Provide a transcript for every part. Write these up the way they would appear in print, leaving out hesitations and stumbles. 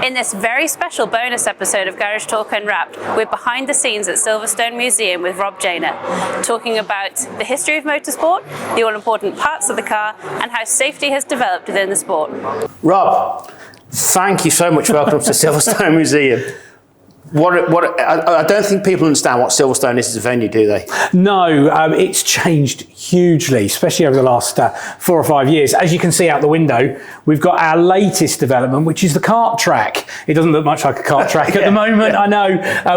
In this very special bonus episode of Garage Talk Unwrapped, we're behind the scenes at Silverstone Museum with Rob Janer, talking about the history of motorsport, the all-important parts of the car, and how safety has developed within the sport. Rob, thank you so much. Welcome to Silverstone Museum. I don't think people understand what Silverstone is as a venue, do they? No, it's changed hugely, especially over the last 4 or 5 years. As you can see out the window, we've got our latest development, which is the kart track. It doesn't look much like a kart track at the moment, I know.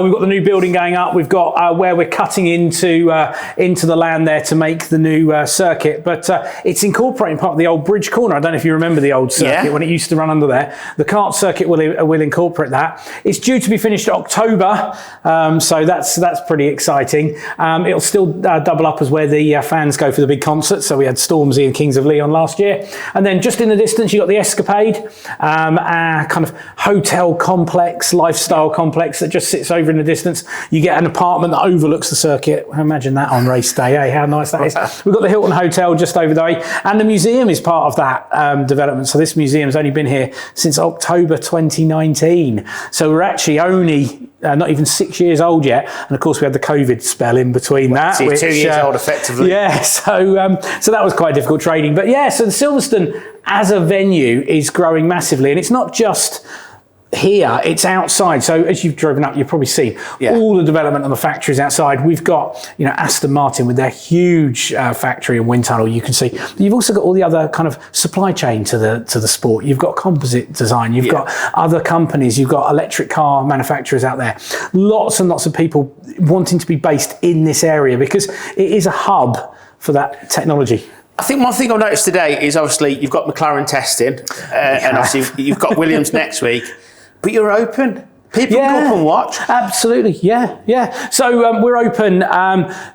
We've got the new building going up. We've got where we're cutting into the land there to make the new circuit. But it's incorporating part of the old bridge corner. I don't know if you remember the old circuit when it used to run under there. The kart circuit will incorporate that. It's due to be finished October, so that's pretty exciting. It'll still double up as where the fans go for the big concerts. So we had Stormzy and Kings of Leon last year, and then just in the distance you got the Escapade, our kind of hotel complex, lifestyle complex that just sits over in the distance. You get an apartment that overlooks the circuit. Imagine that on race day, eh? How nice that is. We've got the Hilton Hotel just over the way, and the museum is part of that development. So this museum's only been here since October 2019. So we're actually only not even 6 years old yet, and of course we had the COVID spell in between that. So 2 years old, effectively. Yeah, so that was quite difficult trading. But yeah, so the Silverstone as a venue is growing massively, and it's not just here, it's outside. So as you've driven up, you've probably seen all the development on the factories outside. We've got, Aston Martin with their huge factory and wind tunnel, you can see. But you've also got all the other kind of supply chain to the sport. You've got composite design, you've got other companies, you've got electric car manufacturers out there. Lots and lots of people wanting to be based in this area because it is a hub for that technology. I think one thing I've noticed today is obviously you've got McLaren testing, and obviously you've got Williams next week. But you're open. People can come up and watch. Absolutely, yeah. So we're open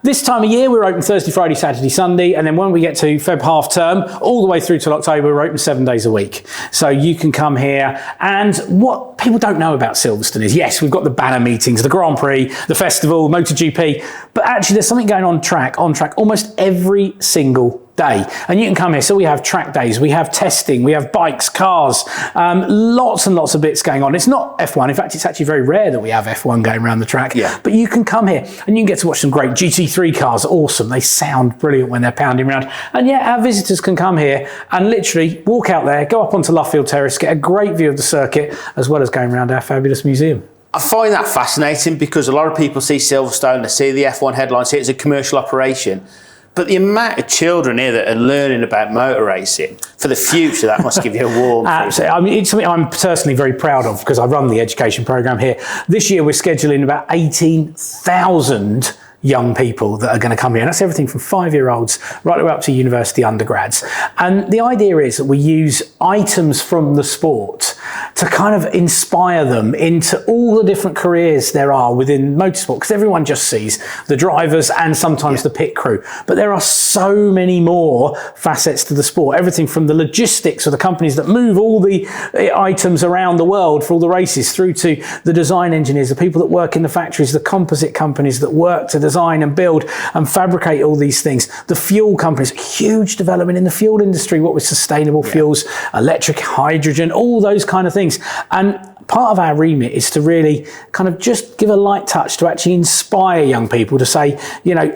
this time of year. We're open Thursday, Friday, Saturday, Sunday, and then when we get to Feb half term, all the way through till October, we're open 7 days a week. So you can come here. And what people don't know about Silverstone is, yes, we've got the banner meetings, the Grand Prix, the festival, MotoGP, but actually there's something going on track almost every single day, and you can come here. So we have track days, we have testing, we have bikes, cars, lots and lots of bits going on. It's not F1, in fact it's actually very rare that we have F1 going around the track, but you can come here and you can get to watch some great GT3 cars. Awesome, they sound brilliant when they're pounding around. And our visitors can come here and literally walk out there, go up onto Luffield Terrace, get a great view of the circuit as well as going around our fabulous museum. I find that fascinating because a lot of people see Silverstone, they see the F1 headlines, see it as a commercial operation. But the amount of children here that are learning about motor racing for the future, that must give you a warm Absolutely. I mean, it's something I'm personally very proud of because I run the education program here. This year we're scheduling about 18,000 young people that are going to come here, and that's everything from 5-year-olds right the way up to university undergrads. And the idea is that we use items from the sport to kind of inspire them into all the different careers there are within motorsport, because everyone just sees the drivers and sometimes the pit crew, but there are so many more facets to the sport. Everything from the logistics of the companies that move all the items around the world for all the races, through to the design engineers, the people that work in the factories, the composite companies that work to design and build and fabricate all these things, the fuel companies, huge development in the fuel industry, what with sustainable fuels, electric, hydrogen, all those kind of things. And part of our remit is to really kind of just give a light touch to actually inspire young people to say,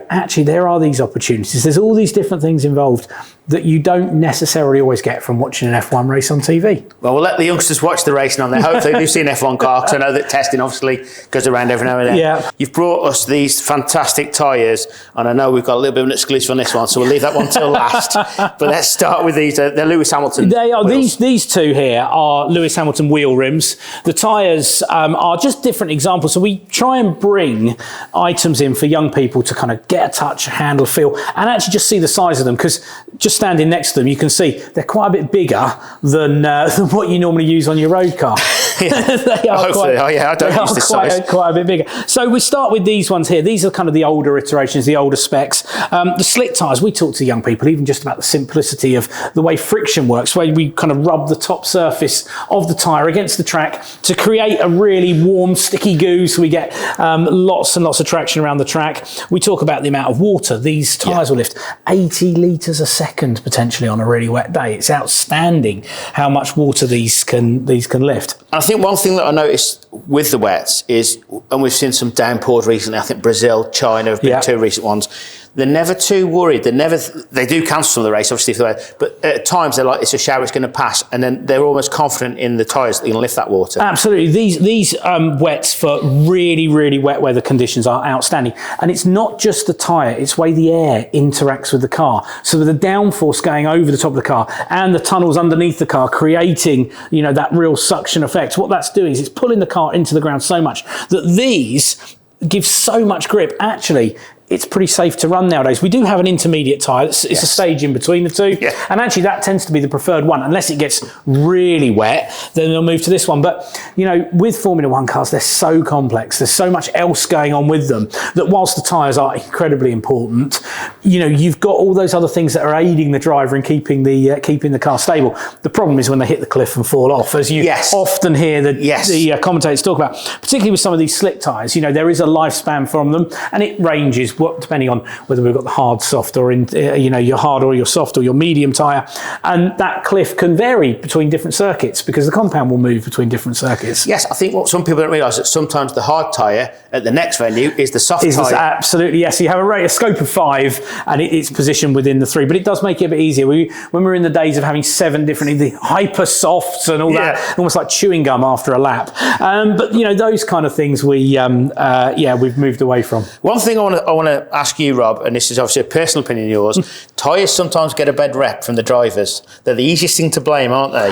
actually there are these opportunities. There's all these different things involved that you don't necessarily always get from watching an F1 race on TV. Well, we'll let the youngsters watch the racing on there. Hopefully they've seen F1 car, because I know that testing obviously goes around every now and then. Yeah. You've brought us these fantastic tyres, and I know we've got a little bit of an exclusive on this one, so we'll leave that one till last. But let's start with these. They're Lewis Hamilton. They are. Wheels. These two here are Lewis Hamilton wheel rims. The tyres are just different examples. So we try and bring items in for young people to kind of get a touch, handle, feel, and actually just see the size of them, because just standing next to them, you can see they're quite a bit bigger than what you normally use on your road car. They are quite a bit bigger. So we start with these ones here. These are kind of the older iterations, the older specs. The slick tyres, we talk to young people even just about the simplicity of the way friction works, where we kind of rub the top surface of the tyre against the track to create a really warm, sticky goo, so we get lots and lots of traction around the track. We talk about the amount of water. These tyres will lift 80 litres a second potentially on a really wet day. It's outstanding how much water these can lift. I think one thing that I noticed with the wets is, and we've seen some downpours recently, I think Brazil, China have been two recent ones, they're never too worried. They do cancel some of the race, obviously, but at times they're like, it's a shower, it's going to pass, and then they're almost confident in the tyres that they can lift that water. Absolutely. These wets for really, really wet weather conditions are outstanding. And it's not just the tyre, it's the way the air interacts with the car. So with the downforce going over the top of the car and the tunnels underneath the car creating, that real suction effect, what that's doing is it's pulling the car into the ground so much that these give so much grip. Actually, it's pretty safe to run nowadays. We do have an intermediate tyre. It's a stage in between the two. Yeah. And actually that tends to be the preferred one. Unless it gets really wet, then they'll move to this one. But, with Formula One cars, they're so complex. There's so much else going on with them that whilst the tyres are incredibly important, you've got all those other things that are aiding the driver in keeping the car stable. The problem is when they hit the cliff and fall off, as you often hear the commentators talk about, particularly with some of these slick tyres. There is a lifespan from them, and it ranges depending on whether we've got the hard, soft, or your hard or your soft or your medium tyre, and that cliff can vary between different circuits because the compound will move between different circuits. Yes, I think what some people don't realise that sometimes the hard tyre at the next venue is the soft tyre. Absolutely, yes. You have a scope of 5, and it's positioned within the 3, but it does make it a bit easier. When we're in the days of having 7 different, the hyper softs and all that, almost like chewing gum after a lap. But those kind of things we've moved away from. One thing I want to ask you, Rob, and this is obviously a personal opinion of yours, tyres sometimes get a bad rep from the drivers. They're the easiest thing to blame, aren't they?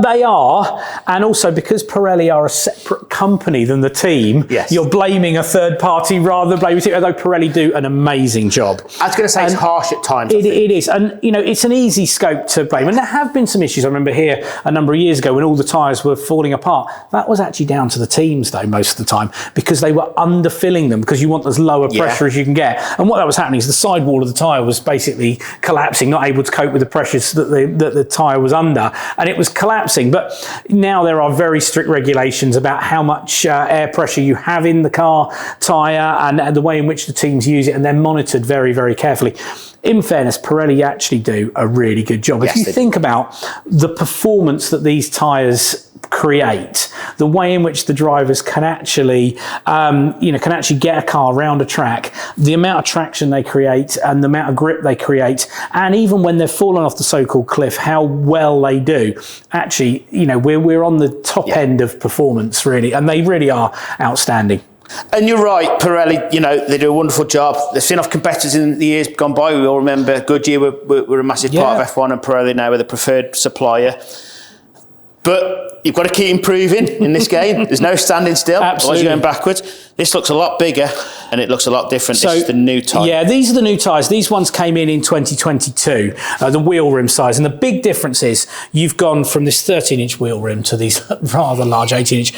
They are, and also because Pirelli are a separate company than the team, you're blaming a third party rather than blaming the team, although Pirelli do an amazing job. I was going to say it's harsh at times. It is, and it's an easy scope to blame. And there have been some issues. I remember here a number of years ago when all the tyres were falling apart. That was actually down to the teams, though, most of the time, because they were underfilling them because you want as low a pressure as you can get. And what that was happening is the sidewall of the tyre was basically collapsing, not able to cope with the pressures that the tyre was under, and it was collapsing. But now there are very strict regulations about how much air pressure you have in the car tyre and the way in which the teams use it, and they're monitored very, very carefully. In fairness, Pirelli actually do a really good job. If you think about the performance that these tyres create, the way in which the drivers can actually get a car around a track, the amount of traction they create and the amount of grip they create, and even when they've fallen off the so-called cliff, how well they do. Actually, we're on the top end of performance, really, and they really are outstanding. And you're right, Pirelli, they do a wonderful job. They've seen off competitors in the years gone by. We all remember Goodyear were a massive part of F1, and Pirelli now are the preferred supplier. But you've got to keep improving in this game. There's no standing still. Otherwise you're going backwards. This looks a lot bigger and it looks a lot different. This is the new tyre. Yeah, these are the new tyres. These ones came in 2022, the wheel rim size. And the big difference is you've gone from this 13-inch wheel rim to these rather large 18-inch.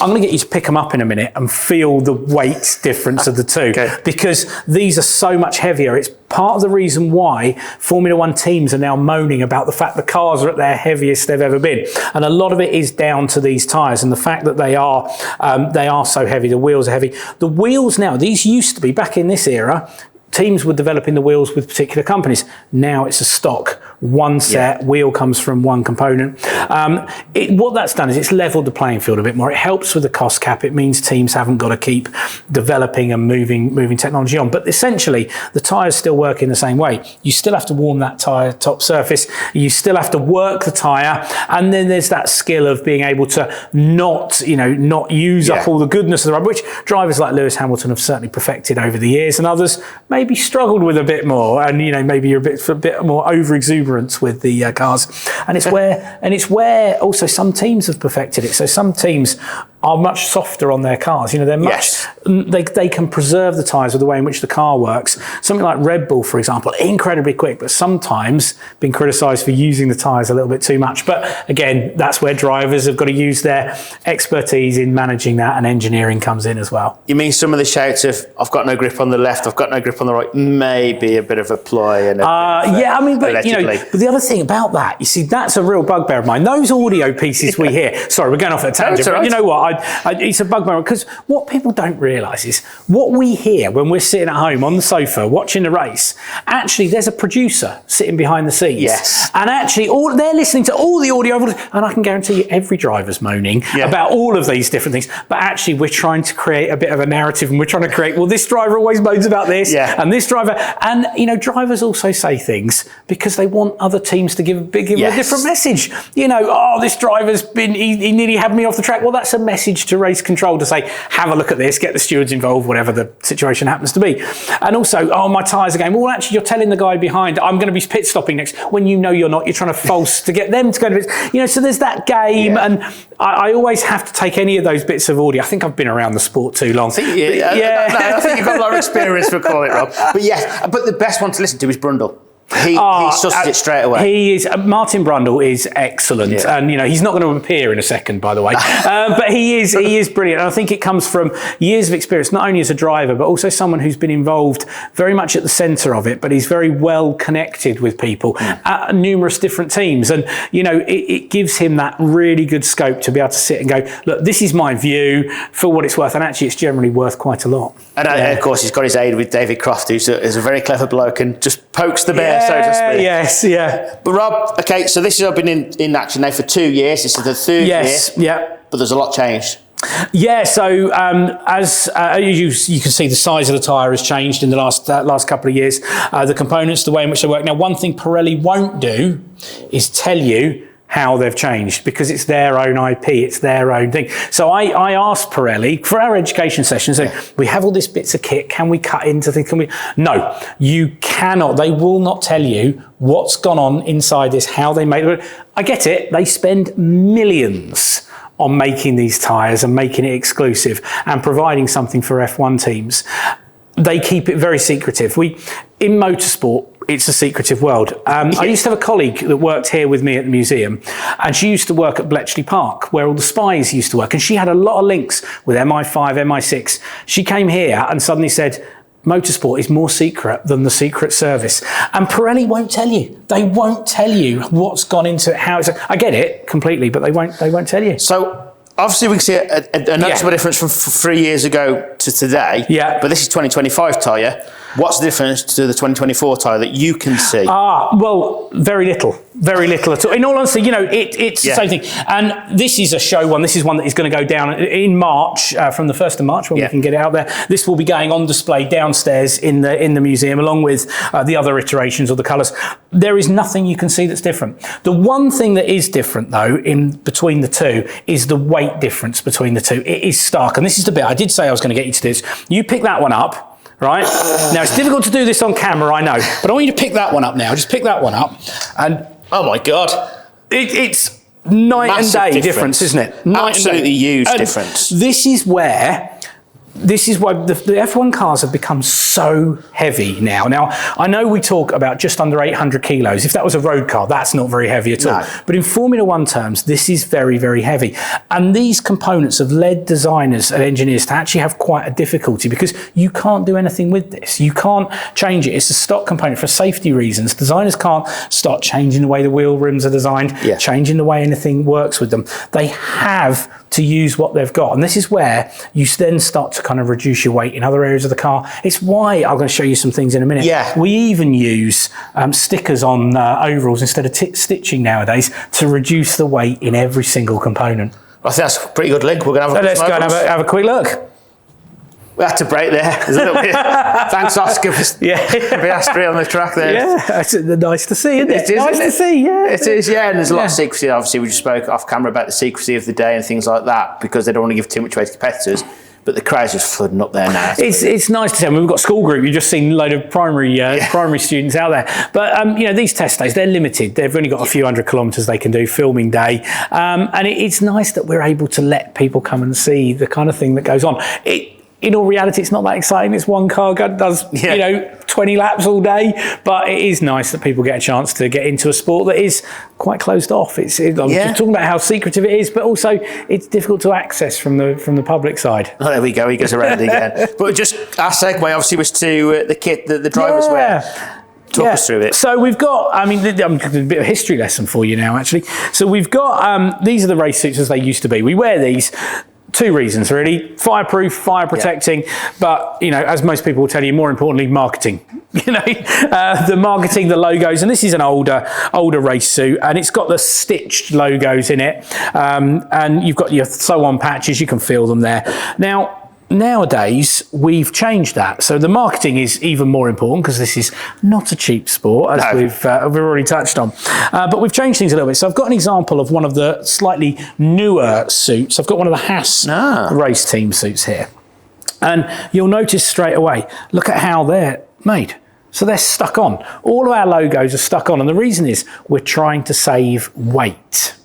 I'm going to get you to pick them up in a minute and feel the weight difference of the two. Because these are so much heavier. It's part of the reason why Formula One teams are now moaning about the fact the cars are at their heaviest they've ever been. And a lot of it is down to these tyres and the fact that they are so heavy. The wheels are heavy. The wheels now, these used to be, back in this era, teams were developing the wheels with particular companies. Now it's a stock, one set, wheel comes from one component. What that's done is it's leveled the playing field a bit more. It helps with the cost cap. It means teams haven't got to keep developing and moving technology on. But essentially, the tyres still work in the same way. You still have to warm that tyre top surface. You still have to work the tyre. And then there's that skill of being able to not use up all the goodness of the rubber, which drivers like Lewis Hamilton have certainly perfected over the years, and others maybe struggled with a bit more, and maybe you're a bit more over exuberance with the cars, and it's where also some teams have perfected it. So some teams are much softer on their cars. They're much they can preserve the tyres with the way in which the car works. Something like Red Bull, for example, incredibly quick, but sometimes been criticised for using the tyres a little bit too much. But again, that's where drivers have got to use their expertise in managing that, and engineering comes in as well. You mean some of the shouts of "I've got no grip on the left, I've got no grip on the right," maybe a bit of a ploy and but the other thing about that, you see, that's a real bugbear of mine. Those audio pieces we hear. Sorry, we're going off at a tangent. But you know what? it's a bugbear because what people don't realise is what we hear when we're sitting at home on the sofa watching the race. Actually, there's a producer sitting behind the scenes. Yes. And actually, they're listening to all the audio, and I can guarantee you every driver's moaning about all of these different things. But actually, we're trying to create a bit of a narrative, and we're trying to create, well, this driver always moans about this, and this driver. And, you know, drivers also say things because they want other teams to give a different message. You know, oh, this driver's he nearly had me off the track. Well, that's a message to race control to say, have a look at this, get the stewards involved, whatever the situation happens to be. And also, oh, my tyres are going, well, actually, you're telling the guy behind, I'm going to be pit stopping next, when you know you're not. You're trying to false to get them to go to pit. You know, so there's that game. And I always have to take any of those bits of audio. I think I've been around the sport too long. I think you've got a lot of experience for calling it, Rob. But yes, but the best one to listen to is Brundle. He susses it straight away. He is. Martin Brundle is excellent, and you know he's not going to appear in a second, by the way. But he is brilliant, and I think it comes from years of experience, not only as a driver, but also someone who's been involved very much at the centre of it. But he's very well connected with people at numerous different teams, and you know it gives him that really good scope to be able to sit and go, look, this is my view for what it's worth, and actually it's generally worth quite a lot. And of course he's got his aid with David Croft, who's a very clever bloke and just pokes the bear. So to speak. Yes, yeah. But Rob, okay, so this has been in action now for 2 years. This is the third year. Yeah. But there's a lot changed. Yeah, so as you can see, the size of the tyre has changed in the last couple of years. The components, the way in which they work. Now, one thing Pirelli won't do is tell you how they've changed because it's their own IP, it's their own thing. So I asked Pirelli for our education sessions, we have all these bits of kit, can we cut into things? No, you cannot. They will not tell you what's gone on inside this, how they make it. I get it, they spend millions on making these tyres and making it exclusive and providing something for F1 teams. They keep it very secretive. In motorsport, it's a secretive world. I used to have a colleague that worked here with me at the museum, and she used to work at Bletchley Park, where all the spies used to work, and she had a lot of links with MI5, MI6. She came here and suddenly said, motorsport is more secret than the Secret Service. And Pirelli won't tell you. They won't tell you what's gone into it, how it's... I get it completely, but they won't tell you. So obviously we can see a noticeable difference from 3 years ago to today. Yeah. But this is 2025 tyre. What's the difference to the 2024 tyre that you can see? Well, very little at all. In all honesty, you know, it's the same thing. And this is a show one. This is one that is going to go down in March, from the 1st of March, when we can get it out there. This will be going on display downstairs in the museum, along with the other iterations of the colours. There is nothing you can see that's different. The one thing that is different, though, in between the two, is the weight difference between the two. It is stark. And this is the bit I did say I was going to get you to do this. You pick that one up. Right? Now, it's difficult to do this on camera, I know, but I want you to pick that one up now. Just pick that one up. And, oh my God. It's night Massive and day difference, isn't it? Absolutely huge difference. This is why the F1 cars have become so heavy now. Now, I know we talk about just under 800 kilos. If that was a road car, that's not very heavy at all. But in Formula One terms, this is very, very heavy. And these components have led designers and engineers to actually have quite a difficulty because you can't do anything with this. You can't change it. It's a stock component for safety reasons. Designers can't start changing the way the wheel rims are designed, changing the way anything works with them. They have to use what they've got. And this is where you then start to kind of reduce your weight in other areas of the car. It's why I'm going to show you some things in a minute. We even use stickers on overalls instead of stitching nowadays to reduce the weight in every single component. I think that's a pretty good link. We're going to have a let's go and have a quick look. We had to break there. There's a little bit. Thanks, Oscar, for being astray on the track there. Yeah, it's nice to see, isn't it? It is, nice to see, yeah. It is, yeah. And there's a lot of secrecy. Obviously, we just spoke off camera about the secrecy of the day and things like that because they don't want to give too much away to competitors. But the crowd's just flooding up there now. It's nice to see. I mean, we've got school group. You've just seen a load of primary students out there. But, you know, these test days, they're limited. They've only got a few hundred kilometres they can do, filming day. And it's nice that we're able to let people come and see the kind of thing that goes on. In all reality, it's not that exciting. It's one car does, you know, 20 laps all day. But it is nice that people get a chance to get into a sport that is quite closed off. I'm just talking about how secretive it is, but also it's difficult to access from the public side. Oh, there we go. He goes around again. But just our segue, obviously, was to the kit that the drivers wear. Talk us through it. So we've got, I mean, a bit of history lesson for you now, actually. So we've got, these are the race suits as they used to be. We wear these two reasons really: fireproof, fire protecting, but as most people will tell you, more importantly, marketing. The marketing, the logos, and this is an older race suit, and it's got the stitched logos in it, and you've got your sew on patches. You can feel them there. Nowadays, we've changed that. So the marketing is even more important because this is not a cheap sport, as we've already touched on. But we've changed things a little bit. So I've got an example of one of the slightly newer suits. I've got one of the Haas race team suits here. And you'll notice straight away, look at how they're made. So they're stuck on. All of our logos are stuck on. And the reason is we're trying to save weight.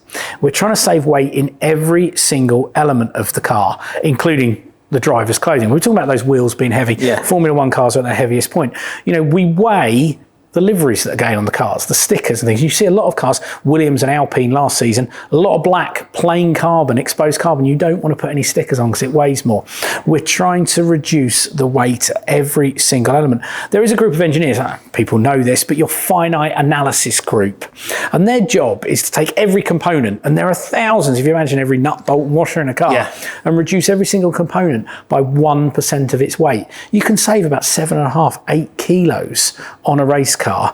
We're trying to save weight in every single element of the car, including the driver's clothing. We're talking about those wheels being heavy. Formula One cars are at their heaviest point. We weigh the liveries that are going on the cars, the stickers and things. You see a lot of cars, Williams and Alpine last season, a lot of black, plain carbon, exposed carbon. You don't want to put any stickers on because it weighs more. We're trying to reduce the weight of every single element. There is a group of engineers, people know this, but your finite analysis group. And their job is to take every component, and there are thousands, if you imagine every nut, bolt, and washer in a car, and reduce every single component by 1% of its weight. You can save about 7.5, 8 kilos on a race car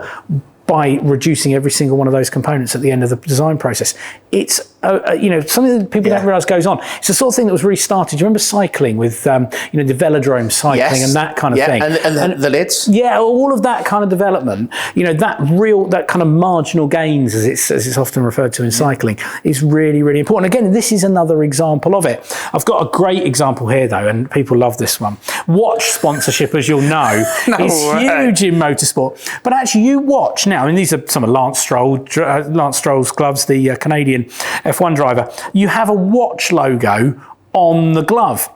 by reducing every single one of those components at the end of the design process. It's something that people don't realise goes on. It's the sort of thing that was restarted. Do you remember cycling with the velodrome cycling and that kind of thing? And the lids. Yeah, all of that kind of development. That kind of marginal gains, as it's often referred to in cycling, is really, really important. Again, this is another example of it. I've got a great example here though, and people love this one. Watch sponsorship, as you'll know, is huge in motorsport. But actually, you watch now. I mean, these are some of Lance Stroll's gloves, the Canadian F1 driver. You have a watch logo on the glove.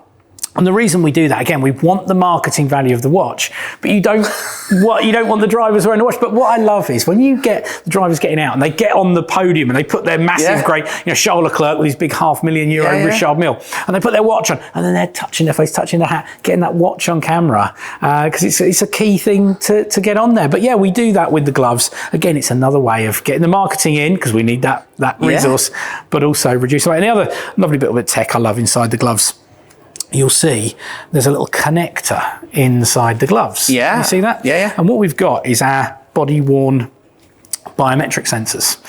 And the reason we do that, again, we want the marketing value of the watch, but you don't want the drivers wearing the watch. But what I love is when you get the drivers getting out and they get on the podium and they put their massive, great, Charles Leclerc with his big €500,000 Richard Mille, and they put their watch on, and then they're touching their face, touching their hat, getting that watch on camera, because it's a key thing to get on there. But we do that with the gloves. Again, it's another way of getting the marketing in, because we need that resource, but also reduce weight. And the other lovely bit of tech I love inside the gloves, you'll see there's a little connector inside the gloves. You see that? And what we've got is our body-worn biometric sensors.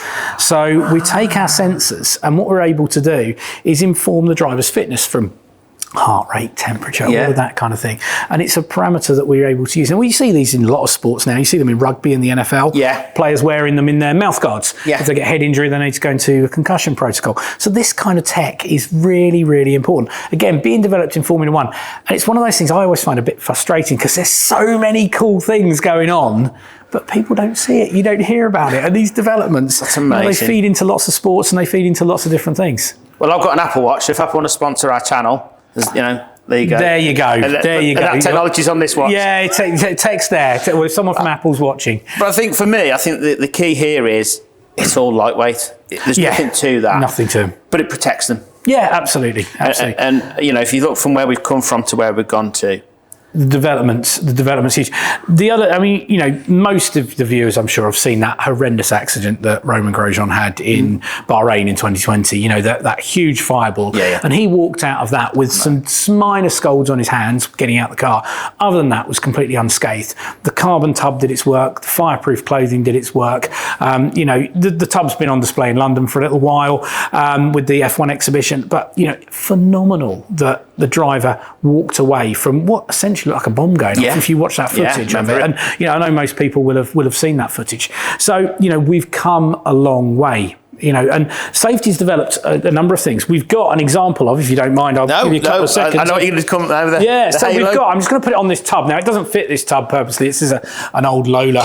So we take our sensors, and what we're able to do is inform the driver's fitness from heart rate, temperature, all of that kind of thing. And it's a parameter that we're able to use. And we see these in a lot of sports now. You see them in rugby and the NFL. Players wearing them in their mouth guards. If they get head injury, they need to go into a concussion protocol. So this kind of tech is really, really important. Again, being developed in Formula One. And it's one of those things I always find a bit frustrating because there's so many cool things going on, but people don't see it. You don't hear about it. And these developments, that's amazing. They feed into lots of sports and they feed into lots of different things. Well, I've got an Apple Watch. So if Apple want to sponsor our channel, there you go. There you go. And that technology's on this watch. Yeah, text there. Well, if someone from Apple's watching. But I think for me, the key here is it's all lightweight. There's nothing to that. Nothing to them. But it protects them. Yeah, absolutely. And if you look from where we've come from to where we've gone to, the development's huge. The other, most of the viewers, I'm sure, have seen that horrendous accident that Romain Grosjean had in Bahrain in 2020. That huge fireball. And he walked out of that with some minor scalds on his hands getting out the car. Other than that, was completely unscathed. The carbon tub did its work. The fireproof clothing did its work. The tub's been on display in London for a little while with the F1 exhibition. But, phenomenal that the driver walked away from what essentially looked like a bomb going off. If you watch that footage of it, and I know most people will have seen that footage. So we've come a long way. And safety's developed a number of things. We've got an example of, if you don't mind, I'll give you a couple of seconds. I know what you're going to come over there. Yeah, so we've got, I'm just going to put it on this tub. Now, it doesn't fit this tub purposely. This is an old Lola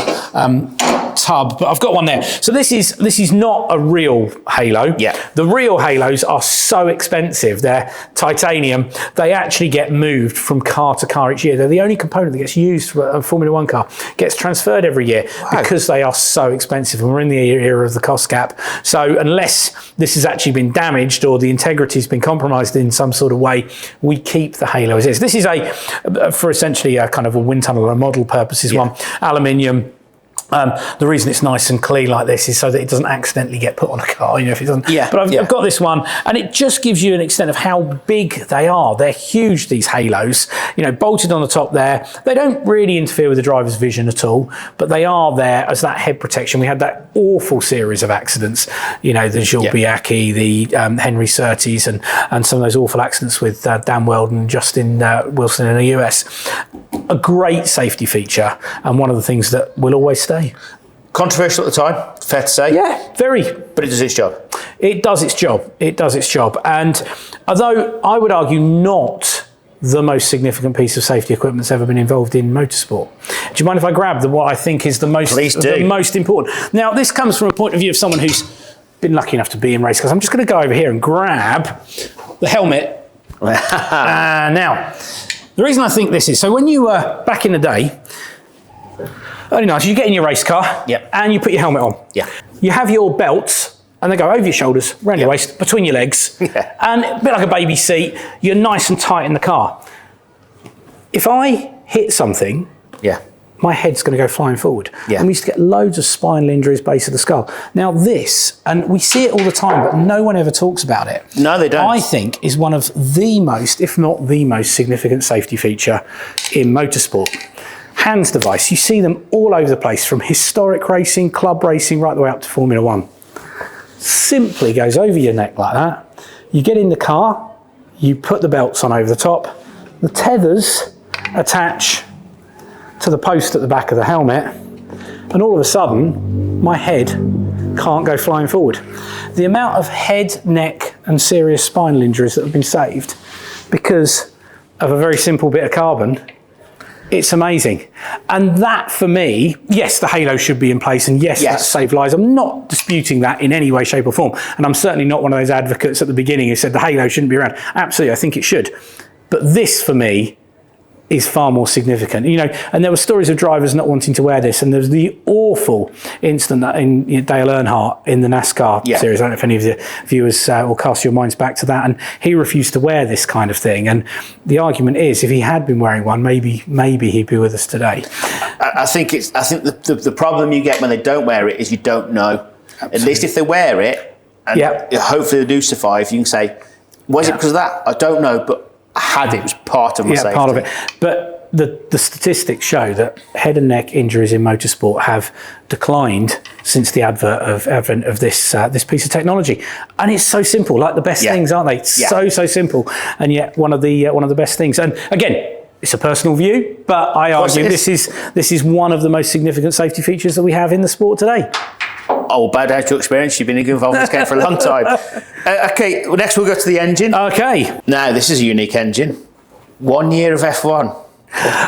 tub, but I've got one there. So this is not a real halo. The real halos are so expensive. They're titanium. They actually get moved from car to car each year. They're the only component that gets used for a Formula One car. Gets transferred every year because they are so expensive. And we're in the era of the cost cap. So unless this has actually been damaged or the integrity has been compromised in some sort of way, we keep the halo as is. This is for essentially a kind of a wind tunnel or model purposes one. Aluminium. The reason it's nice and clean like this is so that it doesn't accidentally get put on a car, if it doesn't. Yeah, but I've got this one, and it just gives you an extent of how big they are. They're huge, these halos, bolted on the top there. They don't really interfere with the driver's vision at all, but they are there as that head protection. We had that awful series of accidents, the Jules Bianchi, the Henry Surtees, and some of those awful accidents with Dan Weldon and Justin Wilson in the US. A great safety feature, and one of the things that will always stay. Controversial at the time, fair to say. Yeah, very. But it does its job. It does its job. It does its job. And although I would argue not the most significant piece of safety equipment that's ever been involved in motorsport. Do you mind if I grab what I think is the most important? Now, this comes from a point of view of someone who's been lucky enough to be in race cars. I'm just going to go over here and grab the helmet. Now, the reason I think this is, so when you were back in the day, early 90s, you get in your race car and you put your helmet on. Yeah. You have your belts and they go over your shoulders, around your waist, between your legs, and a bit like a baby seat, you're nice and tight in the car. If I hit something, my head's going to go flying forward. And we used to get loads of spinal injuries, base of the skull. Now this, and we see it all the time, but no one ever talks about it. No, they don't. I think is one of the most, if not the most significant safety feature in motorsport. Hands device, you see them all over the place, from historic racing, club racing, right the way up to Formula One. Simply goes over your neck like that. You get in the car, you put the belts on over the top, the tethers attach to the post at the back of the helmet, and all of a sudden, my head can't go flying forward. The amount of head, neck, and serious spinal injuries that have been saved because of a very simple bit of carbon, it's amazing. And that, for me, yes, the halo should be in place, and yes, that saved lives. I'm not disputing that in any way, shape, or form. And I'm certainly not one of those advocates at the beginning who said the halo shouldn't be around. Absolutely, I think it should. But this, for me, is far more significant. And there were stories of drivers not wanting to wear this, and there was the awful incident in Dale Earnhardt in the NASCAR series. I don't know if any of the viewers will cast your minds back to that, and he refused to wear this kind of thing. And the argument is, if he had been wearing one, maybe he'd be with us today. I think the problem you get when they don't wear it is you don't know. Absolutely. At least if they wear it, and hopefully they do survive, you can say, was it because of that? I don't know, but I had it. It was part of my safety. Part of it. But the statistics show that head and neck injuries in motorsport have declined since the advent of this piece of technology. And it's so simple, like the best things, aren't they? So simple, and yet one of the best things. And again, it's a personal view, but I argue this is one of the most significant safety features that we have in the sport today. Oh, bow down to experience. You've been involved in this game for a long time. Okay, well, next we'll go to the engine. Okay. Now, this is a unique engine. 1 year of F1.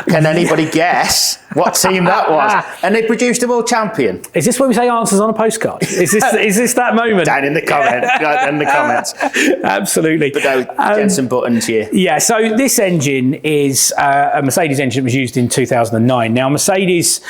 Can anybody guess what team that was? And they produced a world champion. Is this where we say answers on a postcard? Is this that moment? Down in the comments. Down in the comments. Absolutely. But no, Jenson Button's here. Yeah, so this engine is a Mercedes engine that was used in 2009. Now, Mercedes,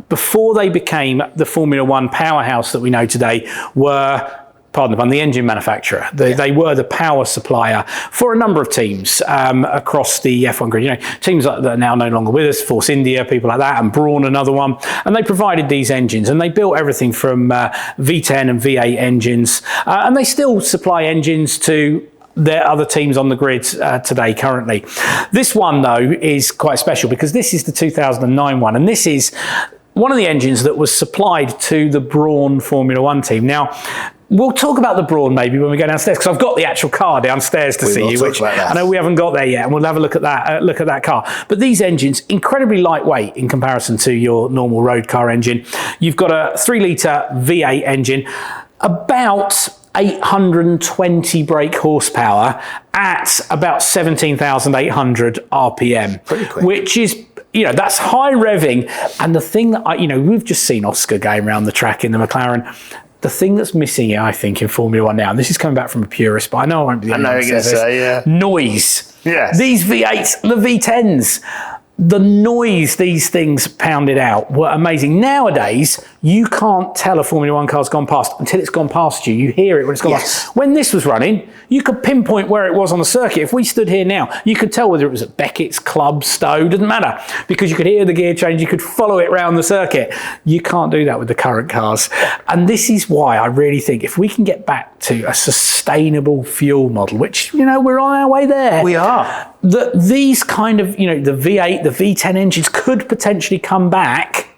before they became the Formula One powerhouse that we know today, were, pardon the pun, the engine manufacturer. They were the power supplier for a number of teams across the F1 grid. Teams that are now no longer with us, Force India, people like that, and Brawn, another one. And they provided these engines, and they built everything from V10 and V8 engines. And they still supply engines to their other teams on the grid today, currently. This one, though, is quite special because this is the 2009 one, and this is one of the engines that was supplied to the Brawn Formula One team. Now, we'll talk about the Brawn maybe when we go downstairs, because I've got the actual car downstairs to see you, which I know we haven't got there yet, and we'll have a look at that car. But these engines, incredibly lightweight in comparison to your normal road car engine. You've got a 3-litre V8 engine, about 820 brake horsepower at about 17,800 RPM. Pretty quick. Which is, that's high revving. And the thing that we've just seen Oscar going around the track in the McLaren. The thing that's missing, I think, in Formula One now, and this is coming back from a purist, but I know I won't be the only one to say, yeah. noise. Yes. These V8s, the V10s, the noise these things pounded out were amazing. Nowadays, you can't tell a Formula One car's gone past until it's gone past you. You hear it when it's gone past. When this was running, you could pinpoint where it was on the circuit. If we stood here now, you could tell whether it was at Beckett's, Club, Stowe, doesn't matter, because you could hear the gear change, you could follow it around the circuit. You can't do that with the current cars. And this is why I really think if we can get back to a sustainable fuel model, which, you know, we're on our way there. We are. That these kind of, you know, the V8, the V10 engines could potentially come back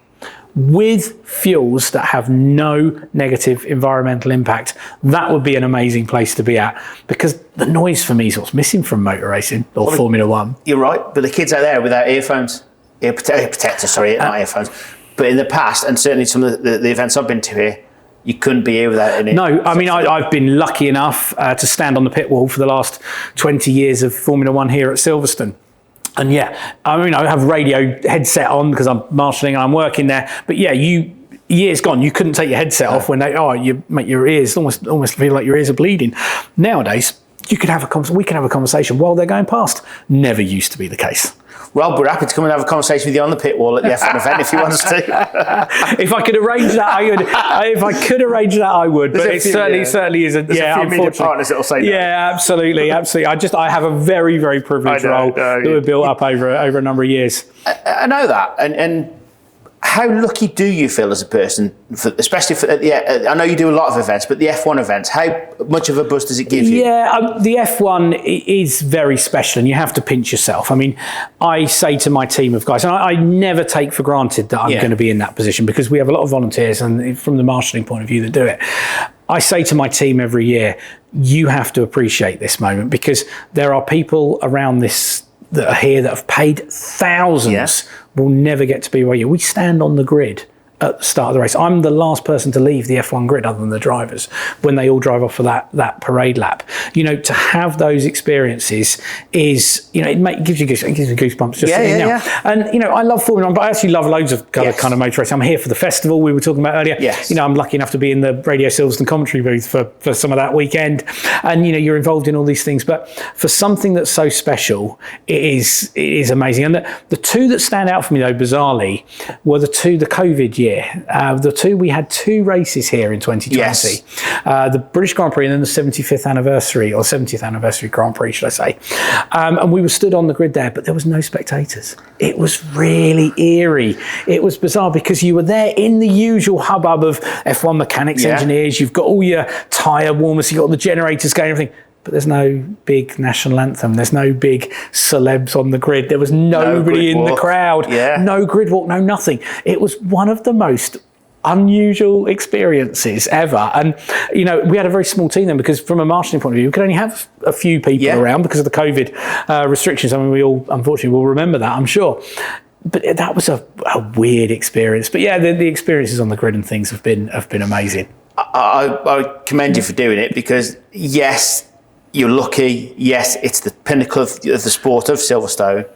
with fuels that have no negative environmental impact. That would be an amazing place to be at, because the noise for me is what's missing from motor racing or Formula One. You're right, but the kids out there without earphones, ear protectors, sorry, not earphones. But in the past, and certainly some of the events I've been to here, you couldn't be here without any. No, I mean, I've been lucky enough to stand on the pit wall for the last 20 years of Formula One here at Silverstone. And yeah, I mean, I have radio headset on because I'm marshalling and I'm working there. But yeah, years gone, you couldn't take your headset off when you make your ears almost feel like your ears are bleeding. Nowadays, we can have a conversation while they're going past. Never used to be the case. Rob, we're happy to come and have a conversation with you on the pit wall at the F1 event if you want us to. If I could arrange that, I would. If I could arrange that, I would. But it certainly isn't. There's a few media partners that'll say that. Yeah, absolutely. I have a I have a very privileged role that we've built up over a number of years. I know that, and how lucky do you feel as a person, especially I know you do a lot of events, but the F1 events, how much of a buzz does it give you? Yeah, the F1 is very special, and you have to pinch yourself. I mean, I say to my team of guys, and I never take for granted that I'm going to be in that position, because we have a lot of volunteers, and from the marshalling point of view, that do it. I say to my team every year, you have to appreciate this moment, because there are people around this that are here that have paid thousands, will never get to be where you. We stand on the grid at the start of the race. I'm the last person to leave the F1 grid other than the drivers when they all drive off for that parade lap. You know, to have those experiences is, you know, it gives you goosebumps just sitting now. And, you know, I love Formula 1, but I actually love loads of kind of motor racing. I'm here for the festival we were talking about earlier. You know, I'm lucky enough to be in the Radio Silverstone commentary booth for some of that weekend. And, you know, you're involved in all these things. But for something that's so special, it is amazing. And the two that stand out for me, though, bizarrely, were the COVID year. We had two races here in 2020. The British Grand Prix and then the 75th anniversary, or 70th anniversary Grand Prix, should I say. And we were stood on the grid there, but there was no spectators. It was really eerie. It was bizarre, because you were there in the usual hubbub of F1 mechanics, engineers. You've got all your tyre warmers, you've got all the generators going, everything. But there's no big national anthem. There's no big celebs on the grid. There was nobody in the crowd. No grid walk, no nothing. It was one of the most unusual experiences ever. And, you know, we had a very small team then, because from a marshalling point of view, we could only have a few people around because of the COVID restrictions. I mean, we all, unfortunately, will remember that, I'm sure. But that was a weird experience. But yeah, the experiences on the grid and things have been amazing. I commend you for doing it, because yes, you're lucky. Yes, it's the pinnacle of the sport of Silverstone,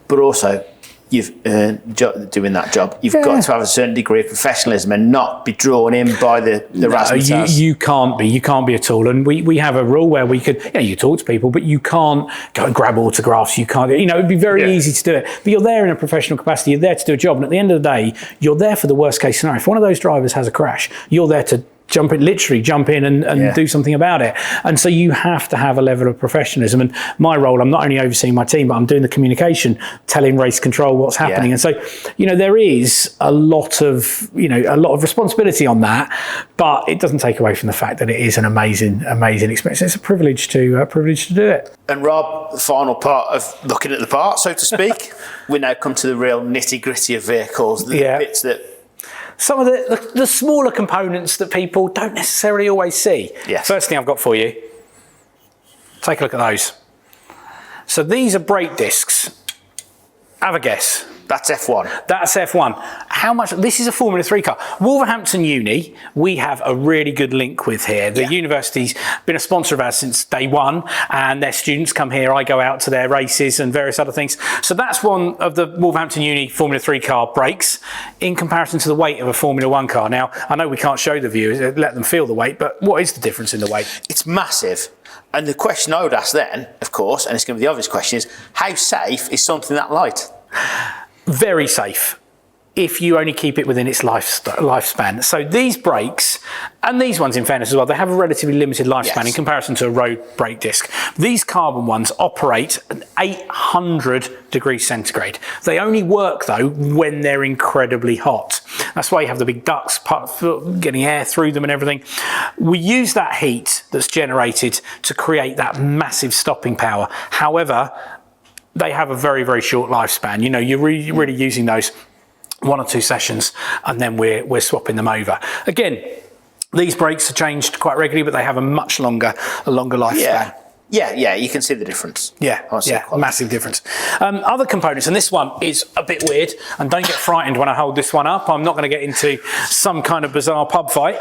but also you've earned doing that job. You've got to have a certain degree of professionalism and not be drawn in by the razzmatazz. You can't be at all. And we have a rule where we could, you know, you talk to people, but you can't go and grab autographs. You can't, you know, it'd be very easy to do it. But you're there in a professional capacity. You're there to do a job. And at the end of the day, you're there for the worst case scenario. If one of those drivers has a crash, you're there to literally jump in and do something about it. And so you have to have a level of professionalism. And my role, I'm not only overseeing my team, but I'm doing the communication, telling race control what's happening. And so, you know, there is a lot of responsibility on that, but it doesn't take away from the fact that it is an amazing experience. It's a privilege to do it. And Rob, the final part of looking at the part, so to speak, we now come to the real nitty gritty of vehicles, the bits that some of the smaller components that people don't necessarily always see. First thing I've got for you, take a look at those. So these are brake discs. Have a guess. That's F1. That's F1. How much? This is a Formula 3 car. Wolverhampton Uni, we have a really good link with here. The university's been a sponsor of ours since day one, and their students come here. I go out to their races and various other things. So that's one of the Wolverhampton Uni Formula 3 car brakes in comparison to the weight of a Formula 1 car. Now, I know we can't show the viewers, let them feel the weight, but what is the difference in the weight? It's massive. And the question I would ask then, of course, and it's going to be the obvious question, is how safe is something that light? Very safe if you only keep it within its lifespan. So these brakes, and these ones in fairness as well, they have a relatively limited lifespan in comparison to a road brake disc. These carbon ones operate at 800 degrees centigrade. They only work though when they're incredibly hot. That's why you have the big ducts getting air through them and everything. We use that heat that's generated to create that massive stopping power. However, they have a very, very short lifespan. You know, you're really using those 1 or 2 sessions, and then we're swapping them over. Again, these brakes are changed quite regularly, but they have a much longer lifespan. Yeah, you can see the difference. Massive difference. Other components, and this one is a bit weird, and don't get frightened when I hold this one up. I'm not going to get into some kind of bizarre pub fight.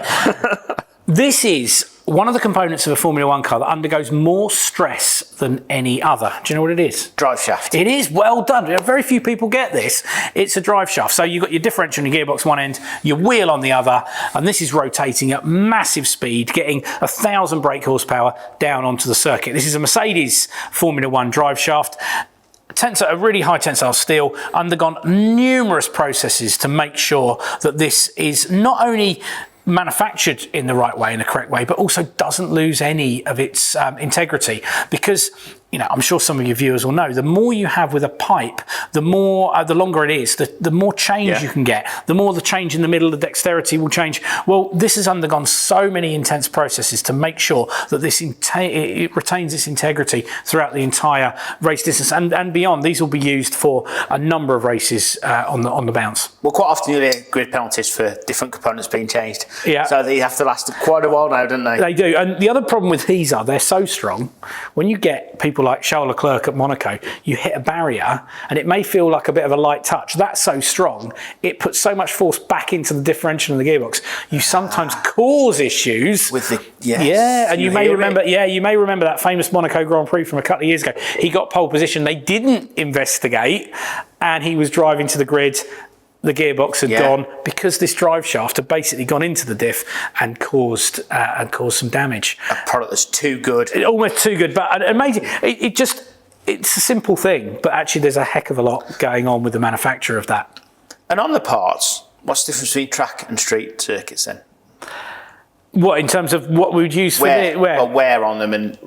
This is one of the components of a Formula One car that undergoes more stress than any other. Do you know what it is? Drive shaft. It is. Well done. Very few people get this. It's a drive shaft. So you've got your differential and your gearbox one end, your wheel on the other, and this is rotating at massive speed, getting 1,000 brake horsepower down onto the circuit. This is a Mercedes Formula One drive shaft. A really high tensile steel, undergone numerous processes to make sure that this is not only manufactured in the right way, in the correct way, but also doesn't lose any of its integrity. Because, you know, I'm sure some of your viewers will know, the more you have with a pipe, the more, the longer it is, the more change you can get, the more the change in the middle, the dexterity will change. Well, this has undergone so many intense processes to make sure that this it retains its integrity throughout the entire race distance and beyond. These will be used for a number of races on the bounce. Well, quite often you get grid penalties for different components being changed. Yeah. So they have to last quite a while now, don't they? They do. And the other problem with these are they're so strong. When you get people like Charles Leclerc at Monaco, you hit a barrier and it may feel like a bit of a light touch. That's so strong, it puts so much force back into the differential and the gearbox. You sometimes cause issues with the and you may remember that famous Monaco Grand Prix from a couple of years ago. He got pole position. They didn't investigate, and he was driving to the grid. The gearbox had gone because this drive shaft had basically gone into the diff and caused some damage. A product that's too good. Almost too good, but amazing. It's a simple thing, but actually there's a heck of a lot going on with the manufacture of that. And on the parts, what's the difference between track and street circuits then? What, in terms of what we would use for wear on them? And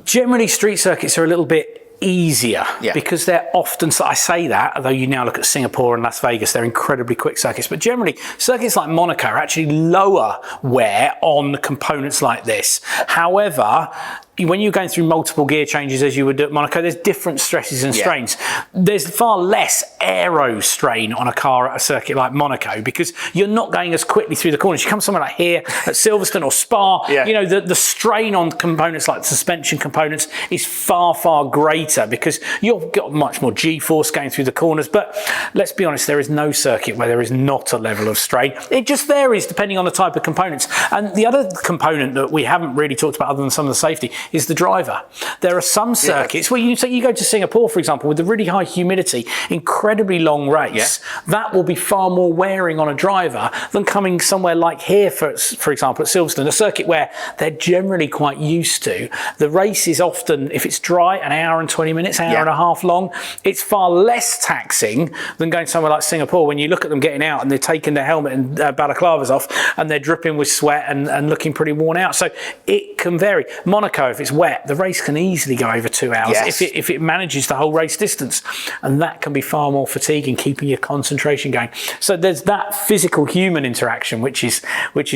generally street circuits are a little bit easier because they're often, I say that, although you now look at Singapore and Las Vegas, they're incredibly quick circuits, but generally circuits like Monaco are actually lower wear on components like this. However, when you're going through multiple gear changes as you would do at Monaco, there's different stresses and strains. There's far less aero strain on a car at a circuit like Monaco because you're not going as quickly through the corners. You come somewhere like here at Silverstone or Spa, you know, the strain on components like suspension components is far, far greater because you've got much more G-force going through the corners. But let's be honest, there is no circuit where there is not a level of strain. It just varies depending on the type of components. And the other component that we haven't really talked about other than some of the safety is the driver. There are some circuits where you go to Singapore, for example, with the really high humidity, incredibly long race, that will be far more wearing on a driver than coming somewhere like here, for example, at Silverstone, a circuit where they're generally quite used to. The race is often, if it's dry, an hour and 20 minutes, hour and a half long. It's far less taxing than going somewhere like Singapore when you look at them getting out and they're taking their helmet and balaclavas off and they're dripping with sweat and looking pretty worn out. So it can vary. Monaco, if it's wet, the race can easily go over 2 hours if it manages the whole race distance, and that can be far more fatiguing, keeping your concentration going. So there's that physical human interaction which is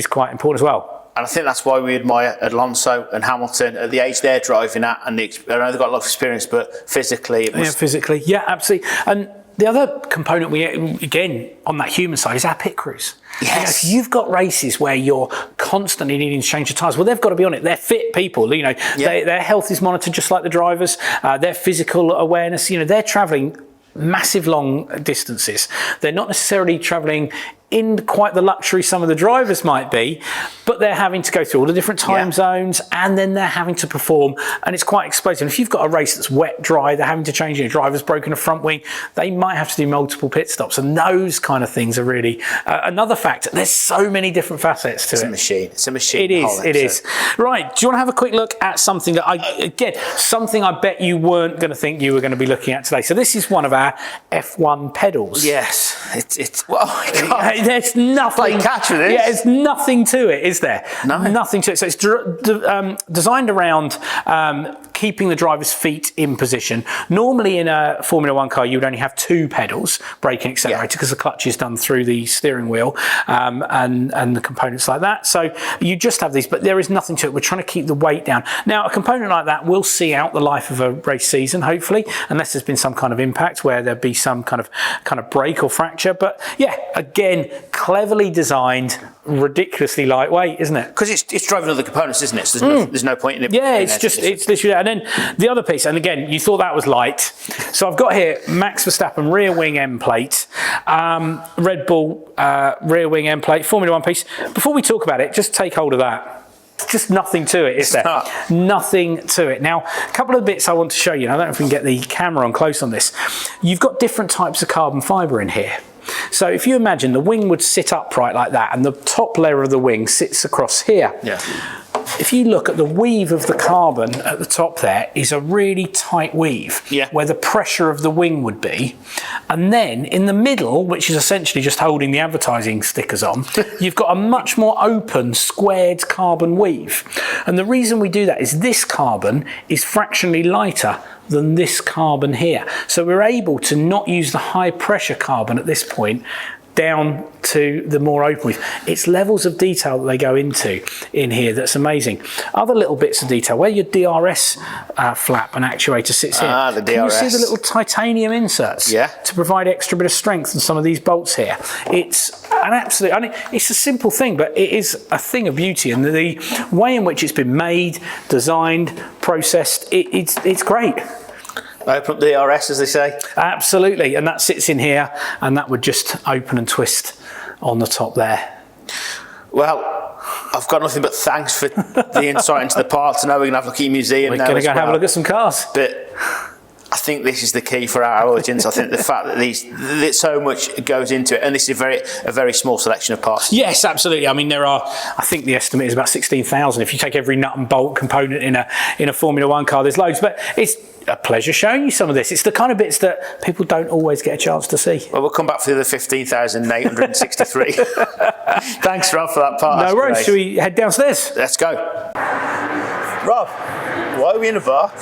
quite important as well. And I think that's why we admire Alonso and Hamilton at the age they're driving at, and I know they've got a lot of experience, but physically it must... physically, absolutely. And the other component again, on that human side, is our pit crews. Yes. You know, if you've got races where you're constantly needing to change your tyres, well, they've got to be on it. They're fit people, you know, their health is monitored just like the drivers, their physical awareness, you know, they're travelling massive long distances. They're not necessarily travelling in quite the luxury some of the drivers might be, but they're having to go through all the different time zones, and then they're having to perform, and it's quite explosive. If you've got a race that's wet, dry, they're having to change, your driver's broken a front wing, they might have to do multiple pit stops, and those kind of things are really another factor. There's so many different facets to it. It's a machine. It is. Right, do you want to have a quick look at something that something I bet you weren't going to think you were going to be looking at today. So this is one of our F1 pedals. Yes, it's oh my God. There's nothing. Play catch with this. Yeah, there's nothing to it, is there? No. Nothing to it. So it's designed around keeping the driver's feet in position. Normally in a Formula One car, you would only have two pedals, brake and accelerator, because the clutch is done through the steering wheel and the components like that. So you just have these, but there is nothing to it. We're trying to keep the weight down. Now, a component like that will see out the life of a race season, hopefully, unless there's been some kind of impact where there'd be some kind of break or fracture. But yeah, again, cleverly designed, ridiculously lightweight, isn't it? Because it's driving other components, isn't it? So there's no point in it. Yeah, it's literally that. And then the other piece, and again, you thought that was light. So I've got here Max Verstappen rear wing end plate, Red Bull rear wing end plate, Formula One piece. Before we talk about it, just take hold of that. Just nothing to it, is there? Nothing to it. Now, a couple of bits I want to show you. I don't know if we can get the camera on close on this. You've got different types of carbon fibre in here. So if you imagine the wing would sit upright like that, and the top layer of the wing sits across here. Yeah. If you look at the weave of the carbon at the top there is a really tight weave, where the pressure of the wing would be. And then in the middle, which is essentially just holding the advertising stickers on, you've got a much more open, squared carbon weave. And the reason we do that is this carbon is fractionally lighter than this carbon here. So we're able to not use the high pressure carbon at this point down to the more open weave. It's levels of detail that they go into in here that's amazing. Other little bits of detail, where your DRS flap and actuator sits here. The DRS. Can you see the little titanium inserts to provide extra bit of strength on some of these bolts here? It's an absolute, I mean, it's a simple thing, but it is a thing of beauty, and the way in which it's been made, designed, processed, it's great. Open up the DRS, as they say. Absolutely, and that sits in here, and that would just open and twist on the top there. Well, I've got nothing but thanks for the insight into the parts. I know we're going to have a look at your museum now. We're going to go have a look at some cars. But I think this is the key for our audience. I think the fact that so much goes into it, and this is a very small selection of parts. Yes, absolutely. I mean, there are, I think the estimate is about 16,000. If you take every nut and bolt component in a Formula One car, there's loads. But it's a pleasure showing you some of this. It's the kind of bits that people don't always get a chance to see. Well, we'll come back for the other 15,863. Thanks, Rob, for that part. No worries. Should we head downstairs? Let's go. Rob, why are we in a bar?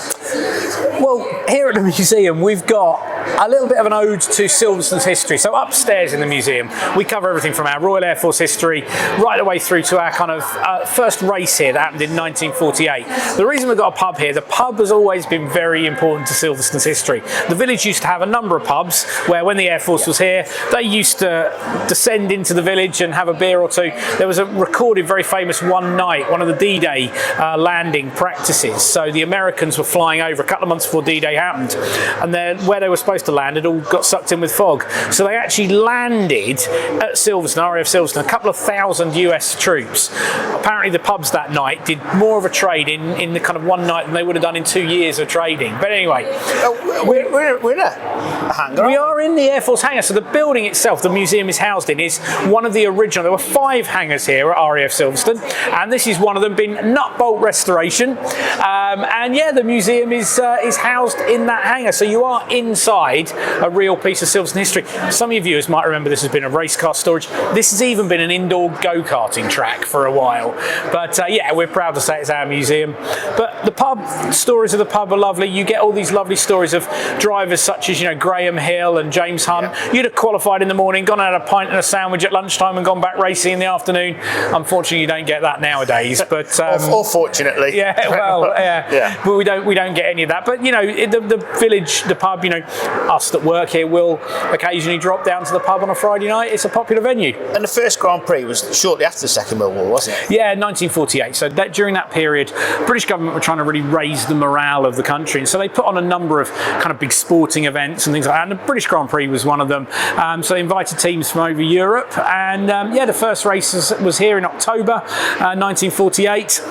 Well, here at the museum, we've got a little bit of an ode to Silverstone's history. So upstairs in the museum, we cover everything from our Royal Air Force history right the way through to our kind of first race here that happened in 1948. The reason we've got a pub here, the pub has always been very important to Silverstone's history. The village used to have a number of pubs where when the Air Force was here, they used to descend into the village and have a beer or two. There was a recorded very famous one night, one of the D-Day landing practices. So the Americans were flying over a couple of months before D-Day happened, and then where they were supposed to land, it all got sucked in with fog. So they actually landed at Silverstone, RAF Silverstone, a couple of thousand US troops. Apparently the pubs that night did more of a trade in the kind of one night than they would have done in 2 years of trading. But anyway, we're in a hangar. We are in the Air Force hangar. So the building itself, the museum is housed in, is one of the original. There were 5 hangars here at RAF Silverstone, and this is one of them, been nut bolt restoration. And yeah, the museum is housed in that hangar. So you are inside a real piece of Silverstone history. Some of your viewers might remember this has been a race car storage. This has even been an indoor go-karting track for a while. But yeah, we're proud to say it's our museum. But the pub, stories of the pub are lovely. You get all these lovely stories of drivers such as, you know, Graham Hill and James Hunt. Yeah. You'd have qualified in the morning, gone and had a pint and a sandwich at lunchtime and gone back racing in the afternoon. Unfortunately, you don't get that nowadays. But or fortunately. Yeah, well, yeah. But we don't get any of that. But, you know, the village, the pub, us that work here will occasionally drop down to the pub on a Friday night. It's a popular venue. And the first Grand Prix was shortly after the Second World War, wasn't it? Yeah, 1948. So during that period, British government were trying to really raise the morale of the country, and so they put on a number of kind of big sporting events and things like that. And the British Grand Prix was one of them. So they invited teams from over Europe, and the first race was here in October 1948.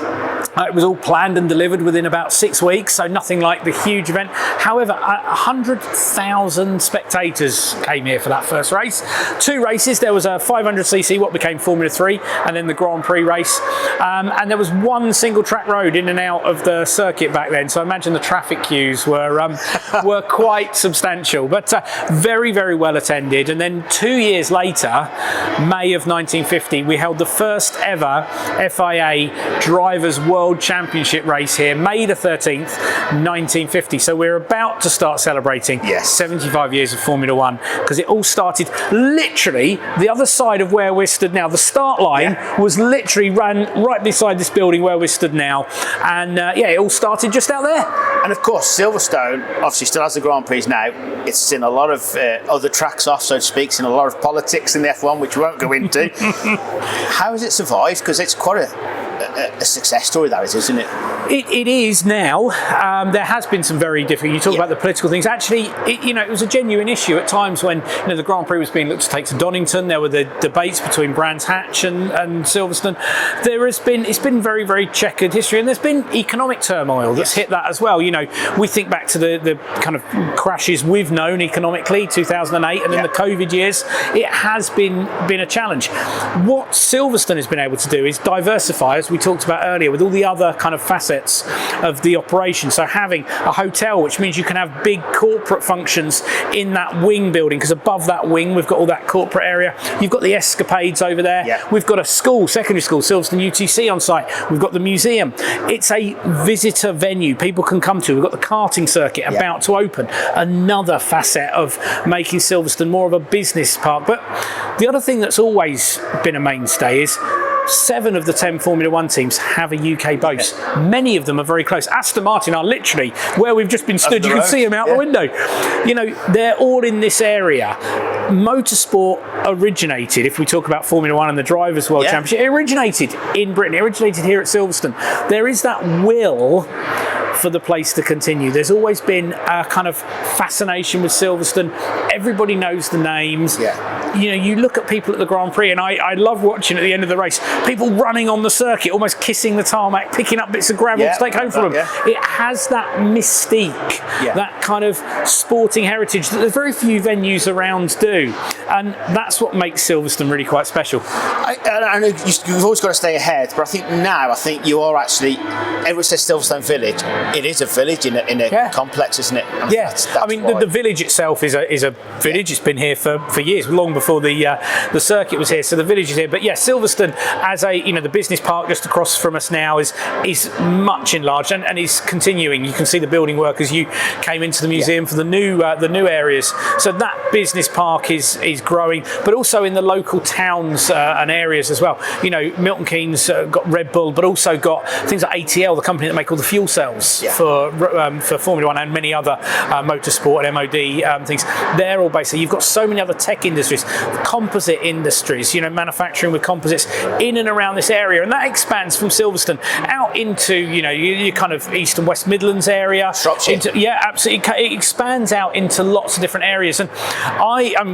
It was all planned and delivered within about 6 weeks, so nothing like the huge event. However, 100,000 spectators came here for that first race. 2 races. There was a 500cc, what became Formula 3, and then the Grand Prix race. And there was one single track road in and out of the circuit back then, so I imagine the traffic queues were quite substantial, but very, very well attended. And then 2 years later, May of 1950, we held the first ever FIA Drivers' World Championship race here, May the 13th, 1950. So we're about to start celebrating 75 years of Formula 1, because it all started literally the other side of where we're stood now. The start line was literally ran right beside this building where we're stood now, and it all started just out there. And of course, Silverstone obviously still has the Grand Prix now. It's seen a lot of other tracks off, so to speak, seen a lot of politics in the F1, which we won't go into. How has it survived? Because it's quite a success story, that is, isn't it? It is now. There has been some very different. You talk about the political things. Actually, it was a genuine issue at times when the Grand Prix was being looked to take to Donington. There were the debates between Brands Hatch and Silverstone. It's been very, very checkered history, and there's been economic turmoil that's hit that as well. We think back to the kind of crashes we've known economically, 2008, and then the COVID years. It has been a challenge. What Silverstone has been able to do is diversify, as we talked about earlier, with all the other kind of facets of the operation. So having a hotel, which means you can have big corporate functions in that wing building, because above that wing we've got all that corporate area. You've got the escapades over there. We've got a school, secondary school, Silverstone UTC on site. We've got the museum. It's a visitor venue people can come to. We've got the karting circuit about to open. Another facet of making Silverstone more of a business park. But the other thing that's always been a mainstay is 7 of the 10 Formula 1 teams have a UK base. Many of them are very close. Aston Martin are literally where we've just been stood. You can see them out the window. They're all in this area. Motorsport originated, if we talk about Formula 1 and the Drivers' World Championship, it originated in Britain. It originated here at Silverstone. There is that will for the place to continue. There's always been a kind of fascination with Silverstone. Everybody knows the names. You look at people at the Grand Prix, and I love watching at the end of the race, people running on the circuit, almost kissing the tarmac, picking up bits of gravel to take home from them. It has that mystique, that kind of sporting heritage that very few venues around do. And that's what makes Silverstone really quite special. I know you've always got to stay ahead, but I think you are actually, everyone says Silverstone Village, it is a village in a complex, isn't it? That's the village itself is a village. It's been here for years, long before the circuit was here, so the village is here. But Silverstone as the business park just across from us now is much enlarged and is continuing. You can see the building work as you came into the museum for the new areas. So that business park is growing, but also in the local towns and areas as well. Milton Keynes got Red Bull, but also got things like ATL, the company that make all the fuel cells for Formula 1 and many other motorsport and MOD things. They're all basically, you've got so many other tech industries, composite industries, manufacturing with composites in and around this area, and that expands from Silverstone out into your kind of East and West Midlands area. Shropshire. Absolutely. It expands out into lots of different areas, and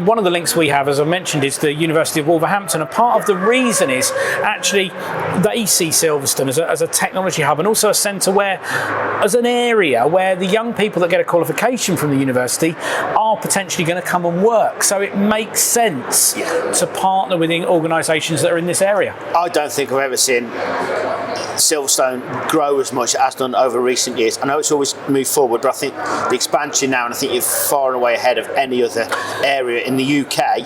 one of the links we have, as I mentioned, is the University of Wolverhampton, and part of the reason is actually they see Silverstone as a technology hub, and also a centre as an area where the young people that get a qualification from the university are potentially going to come and work. So it makes sense to partner with organisations that are in this area. I don't think I've ever seen Silverstone grow as much as it has done over recent years. I know it's always moved forward, but I think the expansion now, and I think you're far and away ahead of any other area in the UK,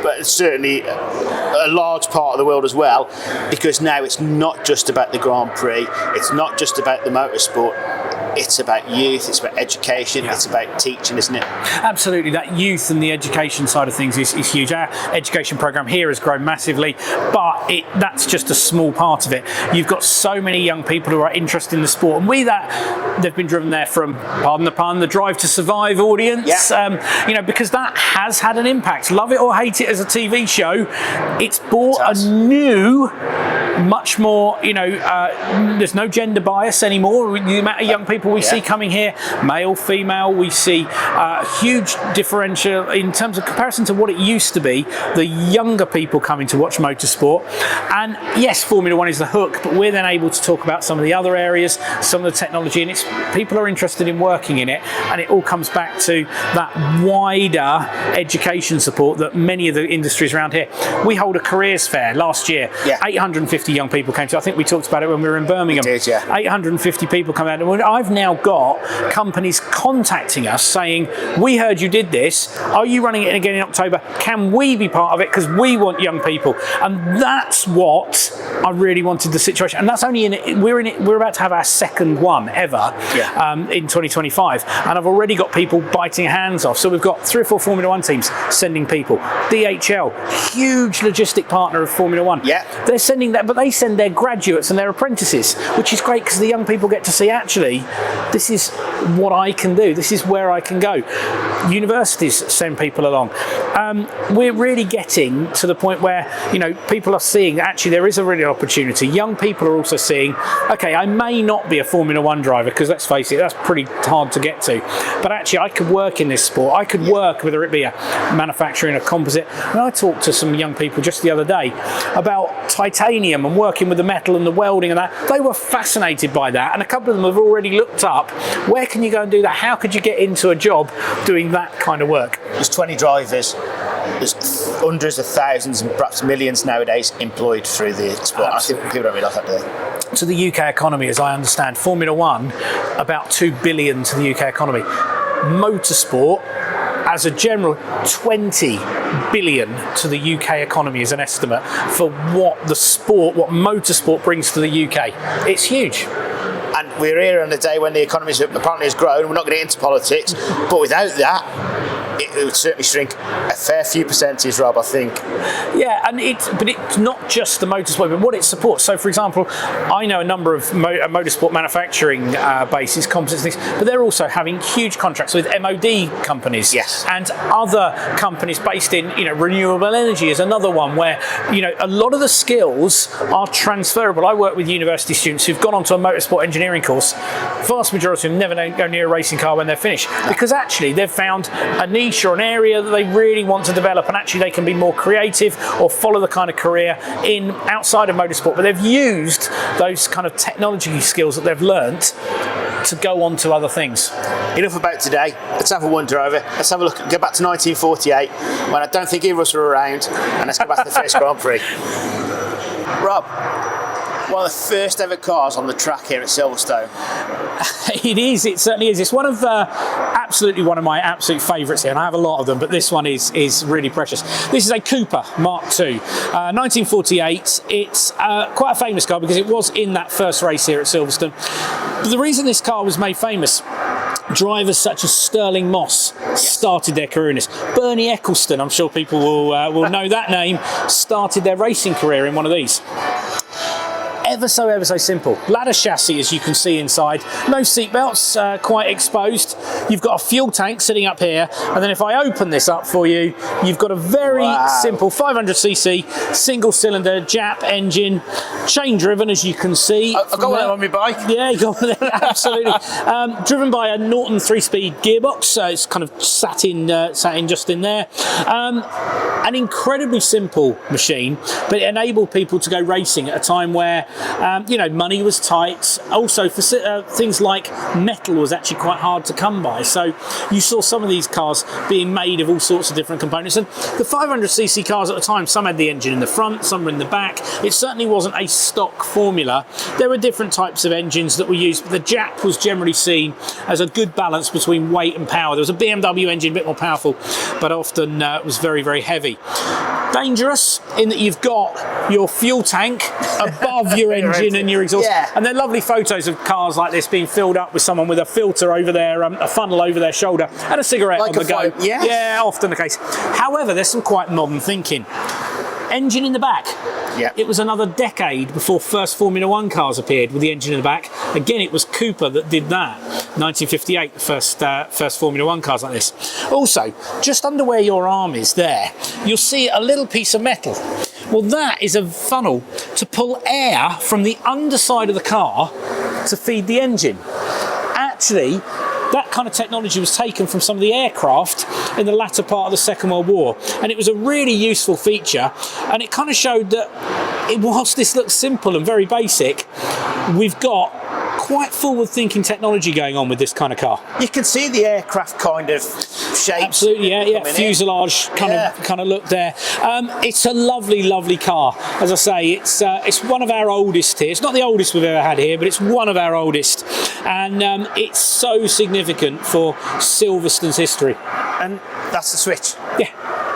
but certainly a large part of the world as well, because now it's not just about the Grand Prix, it's not just about the motorsport, it's about youth, it's about education, it's about teaching, isn't it? Absolutely, that youth and the education side of things is huge. Our education program here has grown massively, but that's just a small part of it. You've got so many young people who are interested in the sport, and they've been driven there from, pardon the pun, the Drive to Survive audience. You know, because that has had an impact. Love it or hate it as a TV show, it's brought a new, much more, you know, there's no gender bias anymore. The amount of young people we see coming here, male, female, we see huge differential in terms of comparison to what it used to be. The younger people coming to watch motorsport, and yes, Formula One is the hook, but we're then able to talk about some of the other areas, some of the technology, and people are interested in working in it, and it all comes back to that wider education support that many of the industries around here. We hold a careers fair last year. 850 young people came to. I think we talked about it when we were in Birmingham. We did, 850 people come out, and I've now got companies contacting us saying, we heard you did this, are you running it again in October, can we be part of it, because we want young people. And that's what I really wanted the situation, and that's only we're about to have our second one ever in 2025, and I've already got people biting hands off. So we've got 3 or 4 Formula One teams sending people. DHL, huge logistic partner of Formula One, they're sending that, but they send their graduates and their apprentices, which is great because the young people get to see, actually, this is what I can do, this is where I can go. Universities send people along. We're really getting to the point where, you know, people are seeing actually there is a really opportunity. Young people are also seeing, okay, I may not be a Formula One driver, because let's face it, that's pretty hard to get to, but actually I could work in this sport. I could work, whether it be a manufacturing, a composite. And I talked to some young people just the other day about titanium and working with the metal and the welding and that. They were fascinated by that, and a couple of them have already looked up, where can you go and do that? How could you get into a job doing that kind of work? There's 20 drivers, there's hundreds of thousands and perhaps millions nowadays employed through the sport. I think people don't realise that, do they? To the UK economy, as I understand, Formula One, about 2 billion to the UK economy. Motorsport, as a general, 20 billion to the UK economy is an estimate for what motorsport brings to the UK. It's huge. And we're here on a day when the economy apparently has grown. We're not going to get into politics, but without that, it would certainly shrink a fair few percentages, Rob, I think. Yeah, and but it's not just the motorsport, but what it supports. So, for example, I know a number of motorsport manufacturing bases, composites, things, but they're also having huge contracts with MOD companies. And other companies based in, you know, renewable energy is another one where, you know, a lot of the skills are transferable. I work with university students who've gone onto a motorsport engineering course. The vast majority of them never go near a racing car when they're finished, because actually they've found a niche or an area that they really want to develop, and actually they can be more creative or follow the kind of career in outside of motorsport, but they've used those kind of technology skills that they've learnt to go on to other things. Enough about today. Let's have a wander over. Let's have a look. Go back to 1948, when I don't think either of us were around, and let's go back to the first Grand Prix. Rob, one of the first ever cars on the track here at Silverstone. It is, it certainly is. It's one of absolutely one of my absolute favourites here, and I have a lot of them, but this one is really precious. This is a Cooper Mark II, 1948. It's quite a famous car because it was in that first race here at Silverstone. But the reason this car was made famous, drivers such as Sterling Moss started their career in this. Bernie Eccleston, I'm sure people will know that name, started their racing career in one of these. Ever so simple. Ladder chassis, as you can see inside. No seat belts, quite exposed. You've got a fuel tank sitting up here, and then if I open this up for you, you've got a very simple 500cc single cylinder Jap engine, chain driven, as you can see. I've got one on my bike. Yeah, you got one there, absolutely. Driven by a Norton 3-speed gearbox, so it's kind of sat in just in there. An incredibly simple machine, but it enabled people to go racing at a time where you know, money was tight. Also, for things like metal was actually quite hard to come by. So you saw some of these cars being made of all sorts of different components. And the 500cc cars at the time, some had the engine in the front, some were in the back. It certainly wasn't a stock formula. There were different types of engines that were used, but the Jap was generally seen as a good balance between weight and power. There was a BMW engine, a bit more powerful, but often was very, very heavy. Dangerous in that you've got your fuel tank above your engine and your exhaust. Yeah. And they're lovely photos of cars like this being filled up with someone with a filter over their, a funnel over their shoulder and a cigarette Like on the go. yes. Yeah, often the case. However, there's some quite modern thinking. Engine in the back. Yeah. It was another decade before first Formula One cars appeared with the engine in the back. Again, it was Cooper that did that. 1958, the first Formula One cars like this. Also, just under where your arm is there, you'll see a little piece of metal. Well, that is a funnel to pull air from the underside of the car to feed the engine. Actually, that kind of technology was taken from some of the aircraft in the latter part of the Second World War, and it was a really useful feature, and it kind of showed that whilst this looks simple and very basic, we've got quite forward-thinking technology going on with this kind of car. You can see the aircraft kind of shape. Absolutely, yeah. Fuselage kind of look there. It's a lovely, lovely car. As I say, it's one of our oldest here. It's not the oldest we've ever had here, but it's one of our oldest, and it's so significant for Silverstone's history. And that's the switch.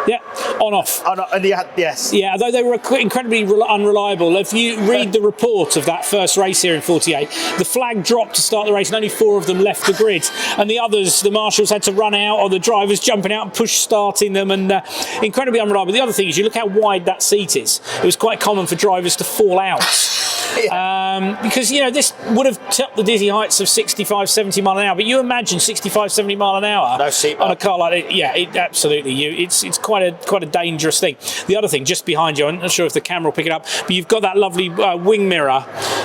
Yeah, on off. And yes. Yeah, although they were incredibly unreliable. If you read the report of that first race here in 48, the flag dropped to start the race and only 4 of them left the grid. And the others, the marshals had to run out, or the drivers jumping out and push starting them, and incredibly unreliable. The other thing is, you look how wide that seat is. It was quite common for drivers to fall out. Because, this would have topped the dizzy heights of 65, 70 mile an hour. But you imagine 65, 70 mile an hour on a car like that. Yeah, absolutely. It's quite a dangerous thing. The other thing, just behind you, I'm not sure if the camera will pick it up, but you've got that lovely wing mirror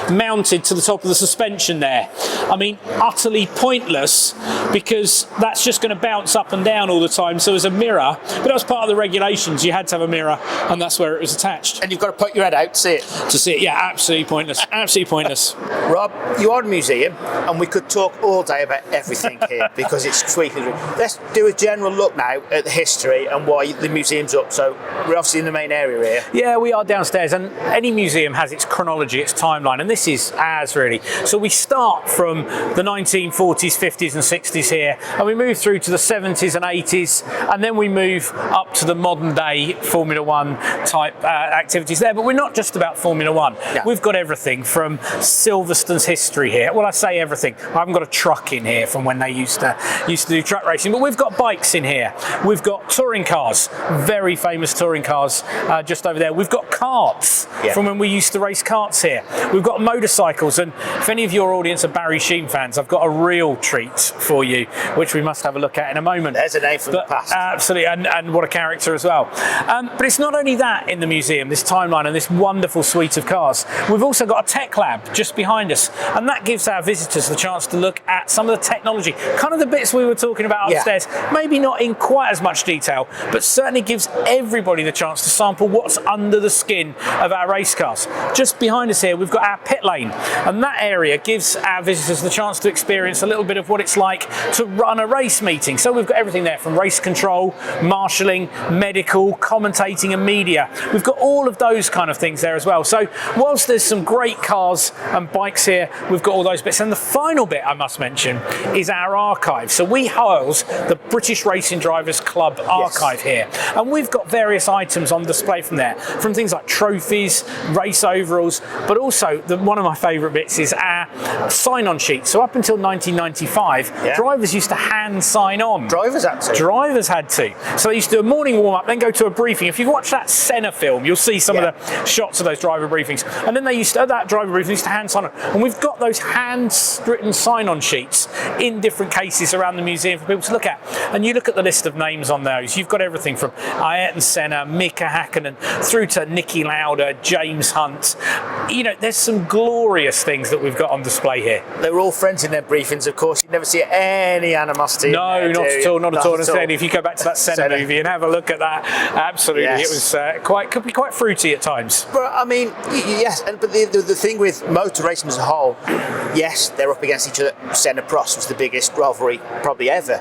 mounted to the top of the suspension there. I mean, utterly pointless, because that's just going to bounce up and down all the time. So as a mirror, but that was part of the regulations. You had to have a mirror, and that's where it was attached. And you've got to put your head out to see it. To see it, yeah, absolutely pointless. Absolutely pointless. Rob, you are a museum, and we could talk all day about everything here because it's sweetly. Let's do a general look now at the history and why the museum's up. So we're obviously in the main area here. Yeah, we are downstairs, and any museum has its chronology, its timeline, and this is ours really. So we start from the 1940s, 50s and 60s here, and we move through to the 70s and 80s, and then we move up to the modern day Formula One type activities there. But we're not just about Formula One. Yeah. We've got everything from Silverstone's history here. Well, I say everything. I haven't got a truck in here from when they used to do truck racing, but we've got bikes in here. We've got touring cars, very famous touring cars just over there. We've got karts from when we used to race karts here. We've got motorcycles, and if any of your audience are Barry Sheene fans, I've got a real treat for you, which we must have a look at in a moment. There's a name from the past. Absolutely, and what a character as well. But it's not only that in the museum, this timeline and this wonderful suite of cars. We've also got a tech lab just behind us, and that gives our visitors the chance to look at some of the technology, kind of the bits we were talking about upstairs, maybe not in quite as much detail, but certainly gives everybody the chance to sample what's under the skin of our race cars. Just behind us here, we've got our pit lane, and that area gives our visitors the chance to experience a little bit of what it's like to run a race meeting. So we've got everything there from race control, marshalling, medical, commentating and media. We've got all of those kind of things there as well. So whilst there's some great cars and bikes here, we've got all those bits. And the final bit I must mention is our archive. So we house the British Racing Drivers Club archive here, and we've got various items on display from there, from things like trophies, race overalls, but also one of my favourite bits is our sign-on sheet. So up until 1995, drivers used to hand sign on. Drivers had to. Drivers had to. So they used to do a morning warm-up, then go to a briefing. If you've watched that Senna film, you'll see some of the shots of those driver briefings. And then they used to, at that driver briefing, used to hand sign on. And we've got those hand-written sign-on sheets in different cases around the museum for people to look at. And you look at the list of names on those, you've got everything from Ayrton Senna, Mika Hakkinen, through to Niki Lauda, James Hunt. There's some glorious things that we've got on display here. They were all friends in their briefings, of course. You never see any animosity. No, not at all, not at all. And if you go back to that Senna movie and have a look at that, absolutely, it was could be quite fruity at times. But I mean, yes, but the thing with motor racing as a whole, yes, they're up against each other. Senna Prost was the biggest rivalry probably ever.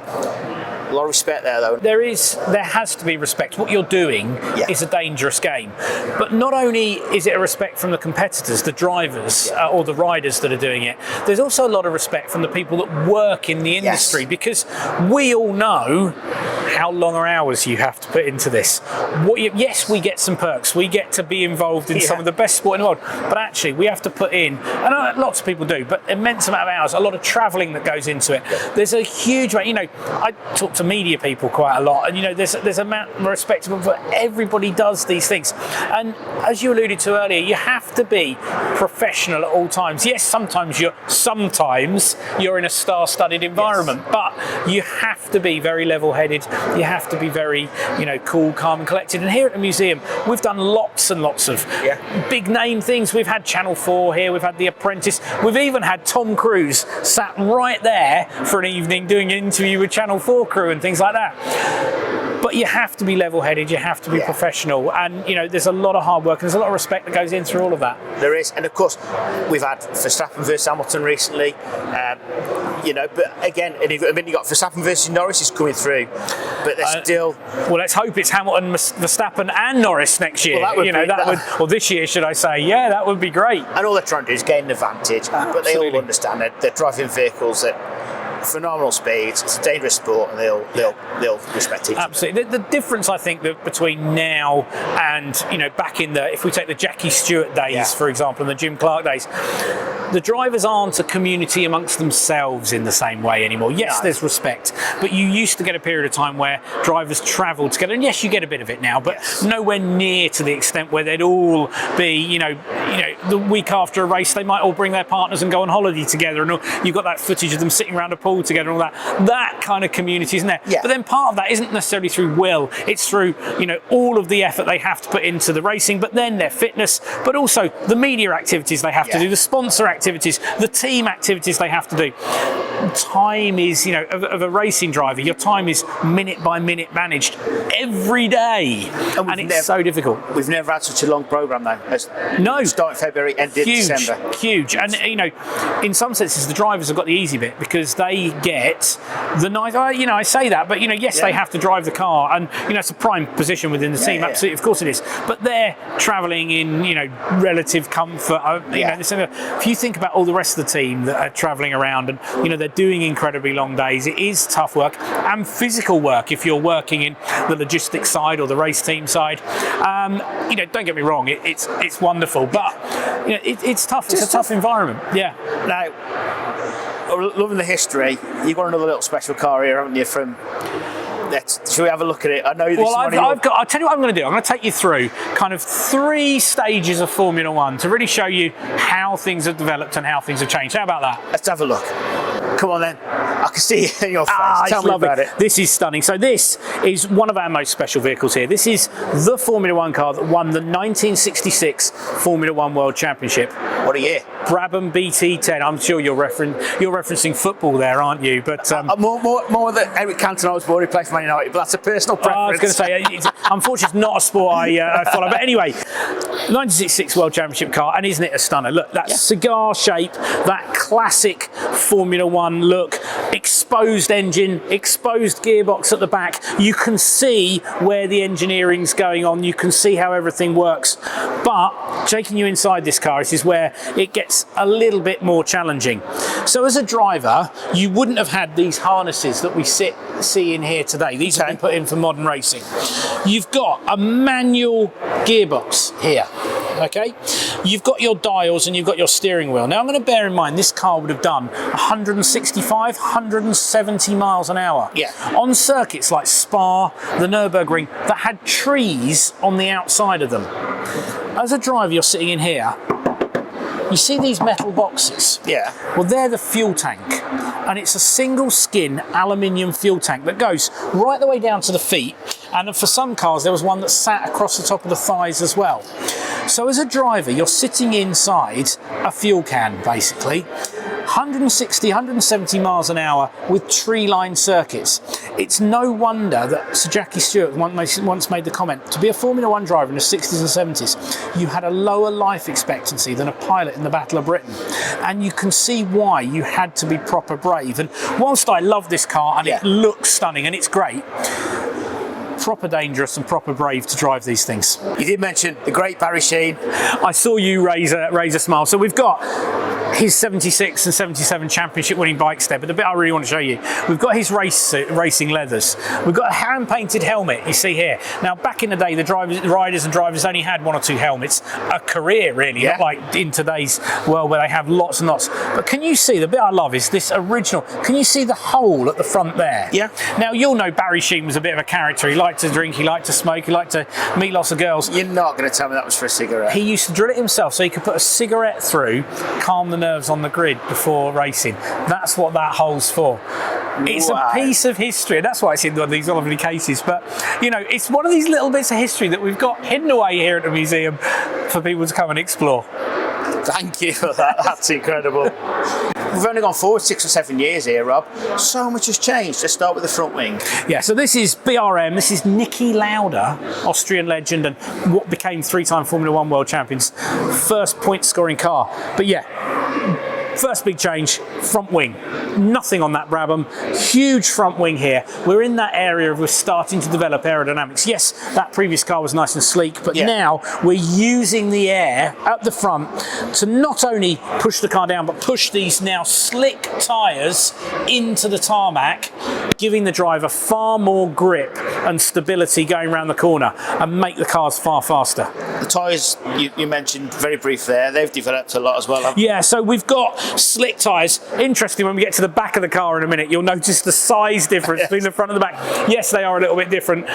lot of respect there, though. There has to be respect. What you're doing is a dangerous game. But not only is it a respect from the competitors, the drivers, or the riders that are doing it, there's also a lot of respect from the people that work in the industry, because we all know how long hours you have to put into this. Yes, we get some perks. We get to be involved in some of the best sport in the world. But actually, we have to put in, and lots of people do, but immense amount of hours, a lot of travelling that goes into it. There's a huge amount, I talk to media people quite a lot, and there's a amount of respect for everybody does these things. And as you alluded to earlier, you have to be professional at all times. Yes, sometimes you're in a star-studded environment, but you have to be very level-headed. You have to be very, cool, calm and collected. And here at the museum, we've done lots and lots of big name things. We've had Channel 4 here, we've had The Apprentice, we've even had Tom Cruise sat right there for an evening doing an interview with Channel 4 crew and things like that. But you have to be level-headed, you have to be professional, and there's a lot of hard work and there's a lot of respect that goes in through all of that. There is, and of course we've had Verstappen versus Hamilton recently, but again, you've got Verstappen versus Norris is coming through, but they're still. Well, let's hope it's Hamilton, Verstappen, and Norris next year. Well, that would or this year, should I say? Yeah, that would be great. And all they're trying to do is gain an advantage, but they all understand that they're driving vehicles at phenomenal speeds. It's a dangerous sport, and they'll respect each other. Absolutely. The difference, I think, that between now and back in if we take the Jackie Stewart days, for example, and the Jim Clark days, the drivers aren't a community amongst themselves in the same way anymore. Yes, there's respect, but you used to get a period of time where drivers travelled together, and yes, you get a bit of it now, but nowhere near to the extent where they'd all be, the week after a race, they might all bring their partners and go on holiday together, and you've got that footage of them sitting around a pool together and all that. That kind of community isn't there. Yeah. But then part of that isn't necessarily through will. It's through, all of the effort they have to put into the racing, but then their fitness, but also the media activities they have to do, the sponsor activities, the team activities they have to do. Time is, of a racing driver, your time is minute by minute managed every day. And it's so difficult. We've never had such a long programme though. No. Start February, ended December. Huge. And, in some senses, the drivers have got the easy bit because they get the nice, I say that, but, yes, they have to drive the car and, it's a prime position within the team. Absolutely, of course it is. But they're travelling in, relative comfort. If you think about all the rest of the team that are travelling around and, they're doing incredibly long days, it is tough work and physical work if you're working in the logistics side or the race team side. Don't get me wrong, it's wonderful, but it's tough. It's a tough environment. Yeah. Now, loving the history, you've got another little special car here, haven't you? Shall we have a look at it? I know this. Well, I'll tell you what I'm going to do. I'm going to take you through kind of 3 stages of Formula One to really show you how things have developed and how things have changed. How about that? Let's have a look. Come on then. I can see it in your face. Tell me about it. This is stunning. So this is one of our most special vehicles here. This is the Formula One car that won the 1966 Formula One World Championship. What a year. Brabham BT10. I'm sure you're referencing football there, aren't you? But more than Eric Cantona was born, he played for Man United, but that's a personal preference. I was going to say, unfortunately, it's not a sport I follow. But anyway, 1966 World Championship car, and isn't it a stunner? Look, that cigar shape, that classic Formula One look, exposed engine, exposed gearbox at the back. You can see where the engineering's going on. You can see how everything works. But taking you inside this car, this is where it gets a little bit more challenging. So as a driver, you wouldn't have had these harnesses that we see in here today. These have been put in for modern racing. You've got a manual gearbox here. Okay, you've got your dials and you've got your steering wheel. Now I'm going to bear in mind this car would have done 165, 170 miles an hour. Yeah. On circuits like Spa, the Nürburgring, that had trees on the outside of them. As a driver, you're sitting in here. You see these metal boxes? Yeah. Well, they're the fuel tank. And it's a single skin aluminium fuel tank that goes right the way down to the feet. And for some cars, there was one that sat across the top of the thighs as well. So as a driver, you're sitting inside a fuel can, basically. 160, 170 miles an hour with tree-lined circuits. It's no wonder that Sir Jackie Stewart once made the comment, to be a Formula 1 driver in the 60s and 70s, you had a lower life expectancy than a pilot in the Battle of Britain. And you can see why you had to be proper brave. And whilst I love this car and it looks stunning and it's great, proper dangerous and proper brave to drive these things. You did mention the great Barry Sheene. I saw you raise a smile. So we've got his 76 and 77 championship winning bikes there, but the bit I really want to show you, we've got his racing leathers. We've got a hand painted helmet you see here. Now back in the day, the riders and drivers only had one or two helmets a career really, not like in today's world where they have lots and lots. But can you see, the bit I love is this original, can you see the hole at the front there? Yeah. Now you'll know Barry Sheene was a bit of a character. He liked to drink, he liked to smoke, he liked to meet lots of girls. You're not going to tell me that was for a cigarette. He used to drill it himself so he could put a cigarette through, calm the nerves on the grid before racing. That's what that hole's for. It's a piece of history, and that's why it's in one of these lovely cases. But you know, it's one of these little bits of history that we've got hidden away here at the museum for people to come and explore. Thank you for that. That's incredible. We've only gone forward 6 or 7 years here, Rob. So much has changed. Let's start with the front wing. Yeah, so this is BRM. This is Niki Lauda, Austrian legend, and what became 3-time Formula 1 world champions. First point-scoring car. But yeah, first big change, front wing. Nothing on that Brabham. Huge front wing here. We're in that area of we're starting to develop aerodynamics. Yes, that previous car was nice and sleek, but now we're using the air at the front to not only push the car down, but push these now slick tyres into the tarmac, giving the driver far more grip and stability going around the corner and make the cars far faster. The tyres you mentioned very brief there, they've developed a lot as well. Yeah, so we've got slick tyres. Interesting, when we get to the back of the car in a minute, you'll notice the size difference between the front and the back. Yes, they are a little bit different.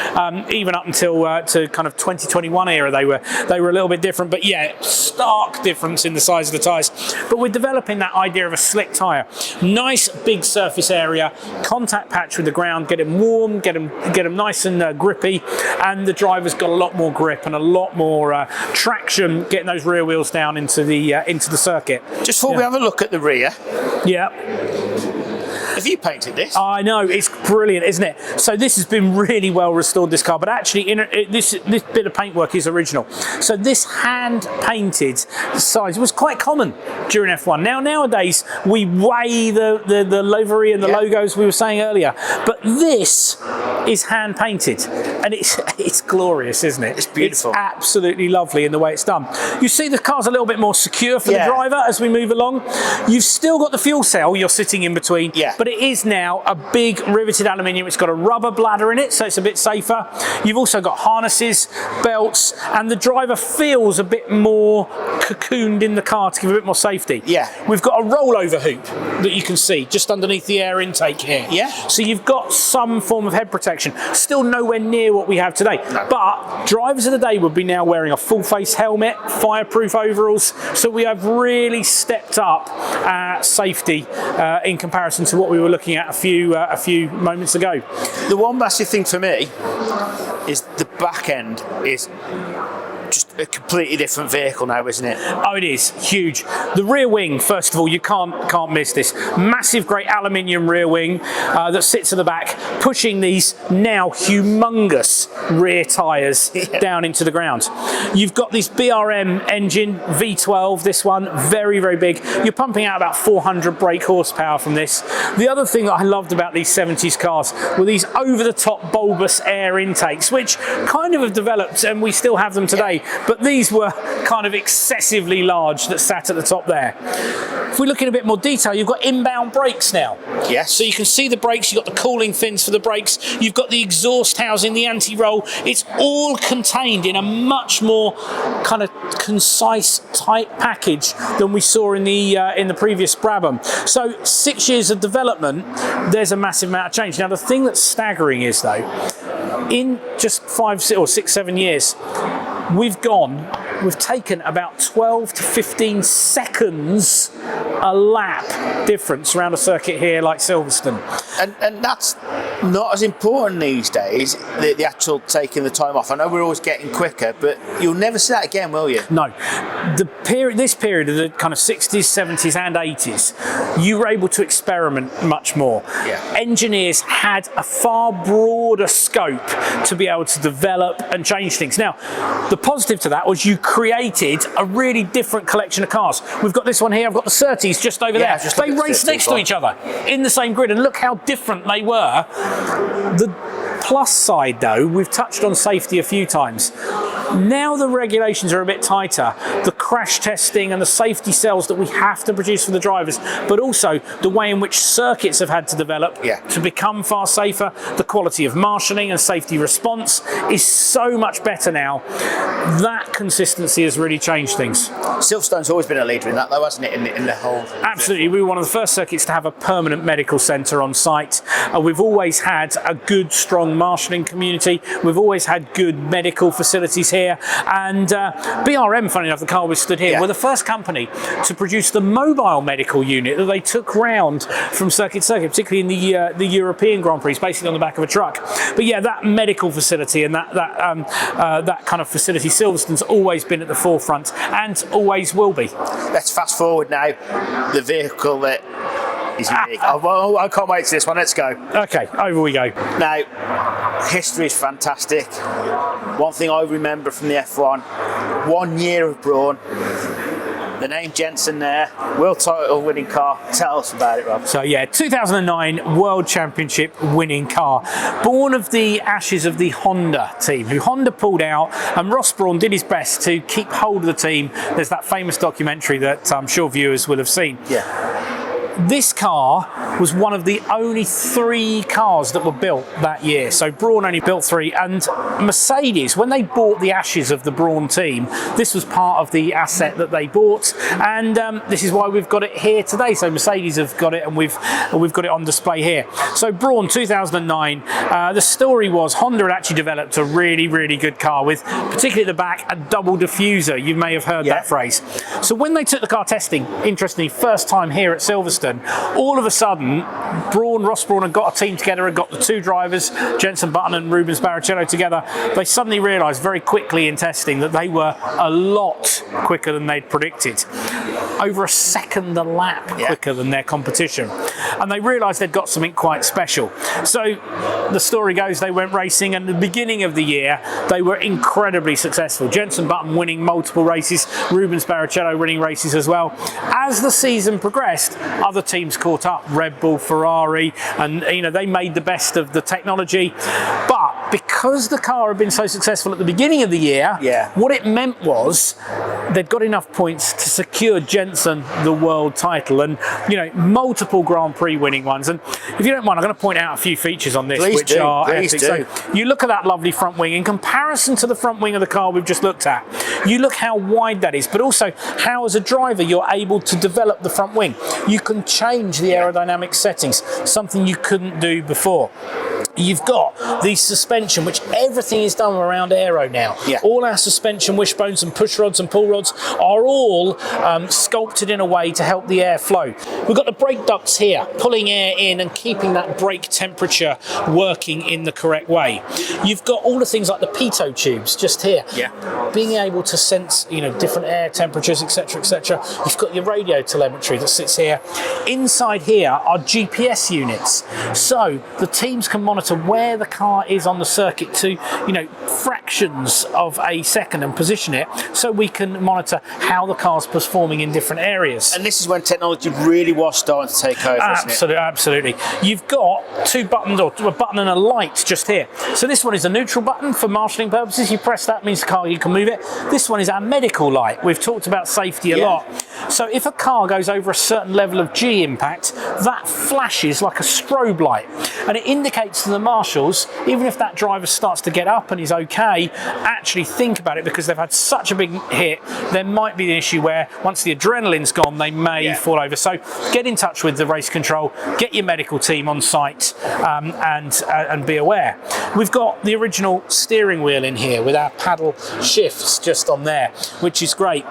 Even up until to kind of 2021 era, they were a little bit different. But yeah, stark difference in the size of the tyres. But we're developing that idea of a slick tyre. Nice big surface area, contact patch with the ground, get them warm, get them nice and grippy, and the driver's got a lot more grip and a lot more traction getting those rear wheels down into the circuit. Just before we have a look at the rear. Yeah. Have you painted this? I know, it's brilliant, isn't it? So this has been really well restored, this car, but actually this bit of paintwork is original. So this hand painted size was quite common during F1. Nowadays we weigh the livery and the logos we were saying earlier, but this is hand painted and it's glorious, isn't it? It's beautiful. It's absolutely lovely in the way it's done. You see the car's a little bit more secure for the driver as we move along. You've still got the fuel cell you're sitting in between, but it is now a big riveted aluminium. It's got a rubber bladder in it, so it's a bit safer. You've also got harnesses, belts, and the driver feels a bit more cocooned in the car to give a bit more safety. We've got a rollover hoop that you can see just underneath the air intake here. So you've got some form of head protection. Still nowhere near what we have today. But drivers of the day would be now wearing a full face helmet, fireproof overalls. So we have really stepped up safety in comparison to what we were looking at a few moments ago. The one massive thing for me is the back end is just a completely different vehicle now, isn't it? Oh, it is huge. The rear wing, first of all, you can't miss this. Massive, great aluminium rear wing that sits at the back, pushing these now humongous rear tyres down into the ground. You've got this BRM engine, V12, this one, very, very big. You're pumping out about 400 brake horsepower from this. The other thing that I loved about these 70s cars were these over-the-top bulbous air intakes, which kind of have developed, and we still have them today. But these were kind of excessively large that sat at the top there. If we look in a bit more detail, you've got inbound brakes now. So you can see the brakes, you've got the cooling fins for the brakes, you've got the exhaust housing, the anti-roll. It's all contained in a much more kind of concise, tight package than we saw in the previous Brabham. So 6 years of development, there's a massive amount of change. Now the thing that's staggering is though, in just 5 or 6, 7 years, we've gone we've taken about 12 to 15 seconds a lap difference around a circuit here like Silverstone. And that's not as important these days, the actual taking the time off. I know we're always getting quicker, but you'll never see that again, will you? No. This period of the kind of 60s, 70s and 80s, you were able to experiment much more. Yeah. Engineers had a far broader scope to be able to develop and change things. Now, the positive to that was you created a really different collection of cars. We've got this one here, I've got the Surtees just over there. They raced next to each other in the same grid, and look how different they were. The plus side though, we've touched on safety a few times. Now the regulations are a bit tighter. The crash testing and the safety cells that we have to produce for the drivers, but also the way in which circuits have had to develop to become far safer. The quality of marshalling and safety response is so much better now. That consistency has really changed things. Silverstone's always been a leader in that though, hasn't it, in the whole... Absolutely. We were one of the first circuits to have a permanent medical centre on site. We've always had a good, strong marshalling community. We've always had good medical facilities here. And BRM, funny enough, the car we stood here, were the first company to produce the mobile medical unit that they took round from circuit to circuit, particularly in the European Grand Prix, basically on the back of a truck. But yeah, that medical facility and that kind of facility, Silverstone's always been at the forefront and always will be. Let's fast forward now. The vehicle that is unique. I can't wait to this one. Let's go. Okay, over we go. Now, history is fantastic. One thing I remember from the F1, 1 year of Brawn. The name Jenson there, world title winning car. Tell us about it, Rob. So yeah, 2009 World Championship winning car. Born of the ashes of the Honda team, who Honda pulled out, and Ross Brawn did his best to keep hold of the team. There's that famous documentary that I'm sure viewers will have seen. Yeah. This car was one of the only 3 cars that were built that year. So Brawn only built 3, and Mercedes, when they bought the ashes of the Brawn team, this was part of the asset that they bought, and this is why we've got it here today. So Mercedes have got it, and we've got it on display here. So Brawn 2009, the story was Honda had actually developed a really, really good car with, particularly at the back, a double diffuser. You may have heard that phrase. So when they took the car testing, interestingly, first time here at Silverstone, all of a sudden, Ross Brawn had got a team together and got the 2 drivers, Jenson Button and Rubens Barrichello, together. They suddenly realised very quickly in testing that they were a lot quicker than they'd predicted. Over a second a lap quicker than their competition. And they realised they'd got something quite special. So the story goes they went racing, and at the beginning of the year, they were incredibly successful. Jenson Button winning multiple races, Rubens Barrichello winning races as well. As the season progressed, other teams caught up, Red Bull, Ferrari, and they made the best of the technology. But because the car had been so successful at the beginning of the year, what it meant was they'd got enough points to secure Jenson the world title, and multiple Grand Prix winning ones. And if you don't mind, I'm going to point out a few features on this which are epic. So you look at that lovely front wing in comparison to the front wing of the car we've just looked at. You look how wide that is, but also how as a driver you're able to develop the front wing. You can change the aerodynamic settings, something you couldn't do before. You've got the suspension, which everything is done around aero now. All our suspension wishbones and push rods and pull rods are all sculpted in a way to help the air flow. We've got the brake ducts here, pulling air in and keeping that brake temperature working in the correct way. You've got all the things like the pitot tubes just here, being able to sense different air temperatures, etc., etc. You've got your radio telemetry that sits here. Inside here are GPS units, so the teams can monitor where the car is on the circuit to fractions of a second and position it, so we can monitor how the car's performing in different areas. And this is when technology really was starting to take over, Absolutely. You've got 2 buttons, or a button and a light just here. So this one is a neutral button for marshalling purposes. You press that, means the car, you can move it. This one is our medical light. We've talked about safety a lot. So if a car goes over a certain level of G impact, that flashes like a strobe light. And it indicates to the marshals, even if that driver starts to get up and is okay, actually think about it, because they've had such a big hit, there might be an issue where once the adrenaline's gone, they may fall over. So get in touch with the race control, get your medical team on site, and be aware. We've got the original steering wheel in here with our paddle shifts just on there, which is great.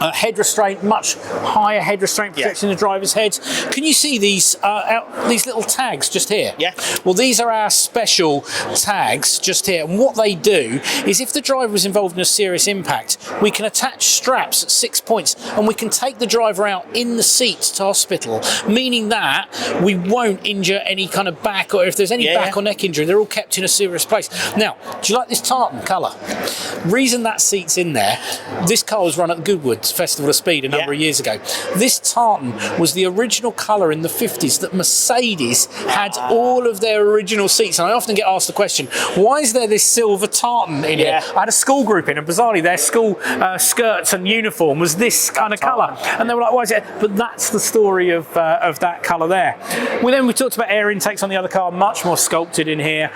Head restraint, much higher head restraint, protecting the driver's head. Can you see these little tags just here? Yeah. Well, these are our special tags just here, and what they do is if the driver is involved in a serious impact, we can attach straps at 6 points and we can take the driver out in the seat to hospital, meaning that we won't injure any kind of back, or if there's any back or neck injury, they're all kept in a serious place. Now, do you like this tartan colour? Reason that seat's in there, this car was run at the Goodwood Festival of Speed a number of years ago. This tartan was the original colour in the 50s that Mercedes had all of their original seats. And I often get asked the question, why is there this silver tartan in here? I had a school group in, and bizarrely their school skirts and uniform was this kind of colour. And they were like, why is it? But that's the story of that colour there. We talked about air intakes on the other car, much more sculpted in here.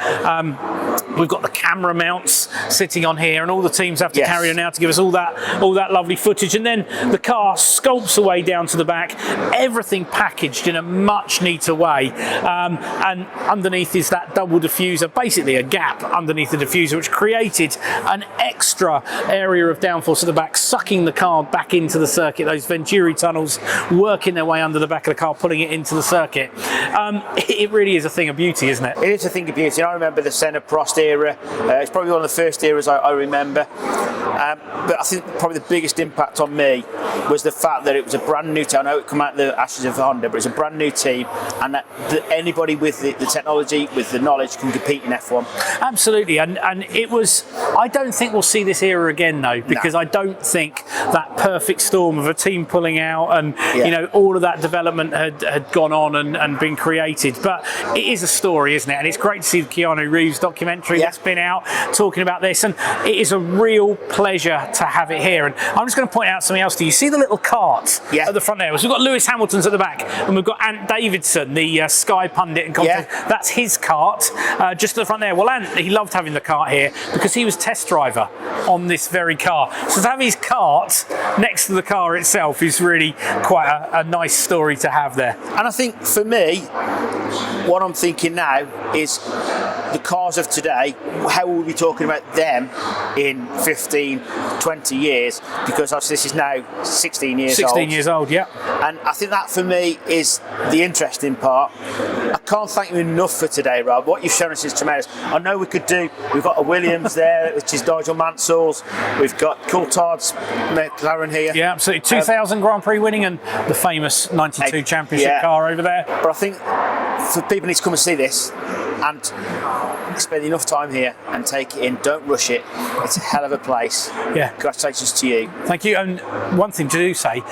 We've got the camera mounts sitting on here, and all the teams have to carry it now to give us all that lovely footage. And then the car sculpts away down to the back, everything packaged in a much neater way. And underneath is that double diffuser, basically a gap underneath the diffuser, which created an extra area of downforce at the back, sucking the car back into the circuit. Those Venturi tunnels working their way under the back of the car, pulling it into the circuit. It really is a thing of beauty, isn't it? It is a thing of beauty. And I remember the Senna Prost era. It's probably one of the first eras I remember. But I think probably the biggest impact on me was the fact that it was a brand new team. I know it came out of the ashes of Honda, but it's a brand new team, and that anybody with the technology, with the knowledge, can compete in F1. Absolutely, and it was. I don't think we'll see this era again, though, because I don't think that perfect storm of a team pulling out and all of that development had gone on and been created. But it is a story, isn't it? And it's great to see the Keanu Reeves documentary that's been out talking about this, and it is a real pleasure to have it here. And I'm just going to point out something else to you. See the little cart at the front there? So we've got Lewis Hamilton's at the back, and we've got Ant Davidson, the Sky pundit and commentator. That's his cart just at the front there. Well, Ant, he loved having the cart here because he was test driver on this very car. So to have his cart next to the car itself is really quite a nice story to have there. And I think for me, what I'm thinking now is the cars of today, how will we be talking about them in 15, 20 years? Because obviously this is now 16 years old. 16 years old, yeah. And I think that for me is the interesting part. I can't thank you enough for today, Rob. What you've shown us is tremendous. I know we've got a Williams there, which is Nigel Mansell's. We've got Coulthard's McLaren here. Yeah, absolutely. 2000 Grand Prix winning, and the famous 92 championship car over there. But I think for people need to come and see this and spend enough time here and take it in. Don't rush it. It's a hell of a place. Yeah. Congratulations to you. Thank you. And one thing to do say,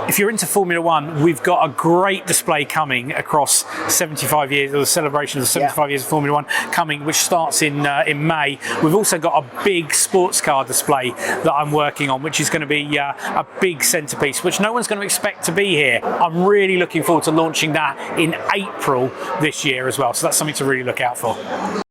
if you're into Formula One, we've got a great display coming across 75 years, or the celebration of the 75 years of Formula One coming, which starts in May. We've also got a big sports car display that I'm working on, which is going to be a big centrepiece, which no one's going to expect to be here. I'm really looking forward to launching that in April this year as well. So that's something to really look out for.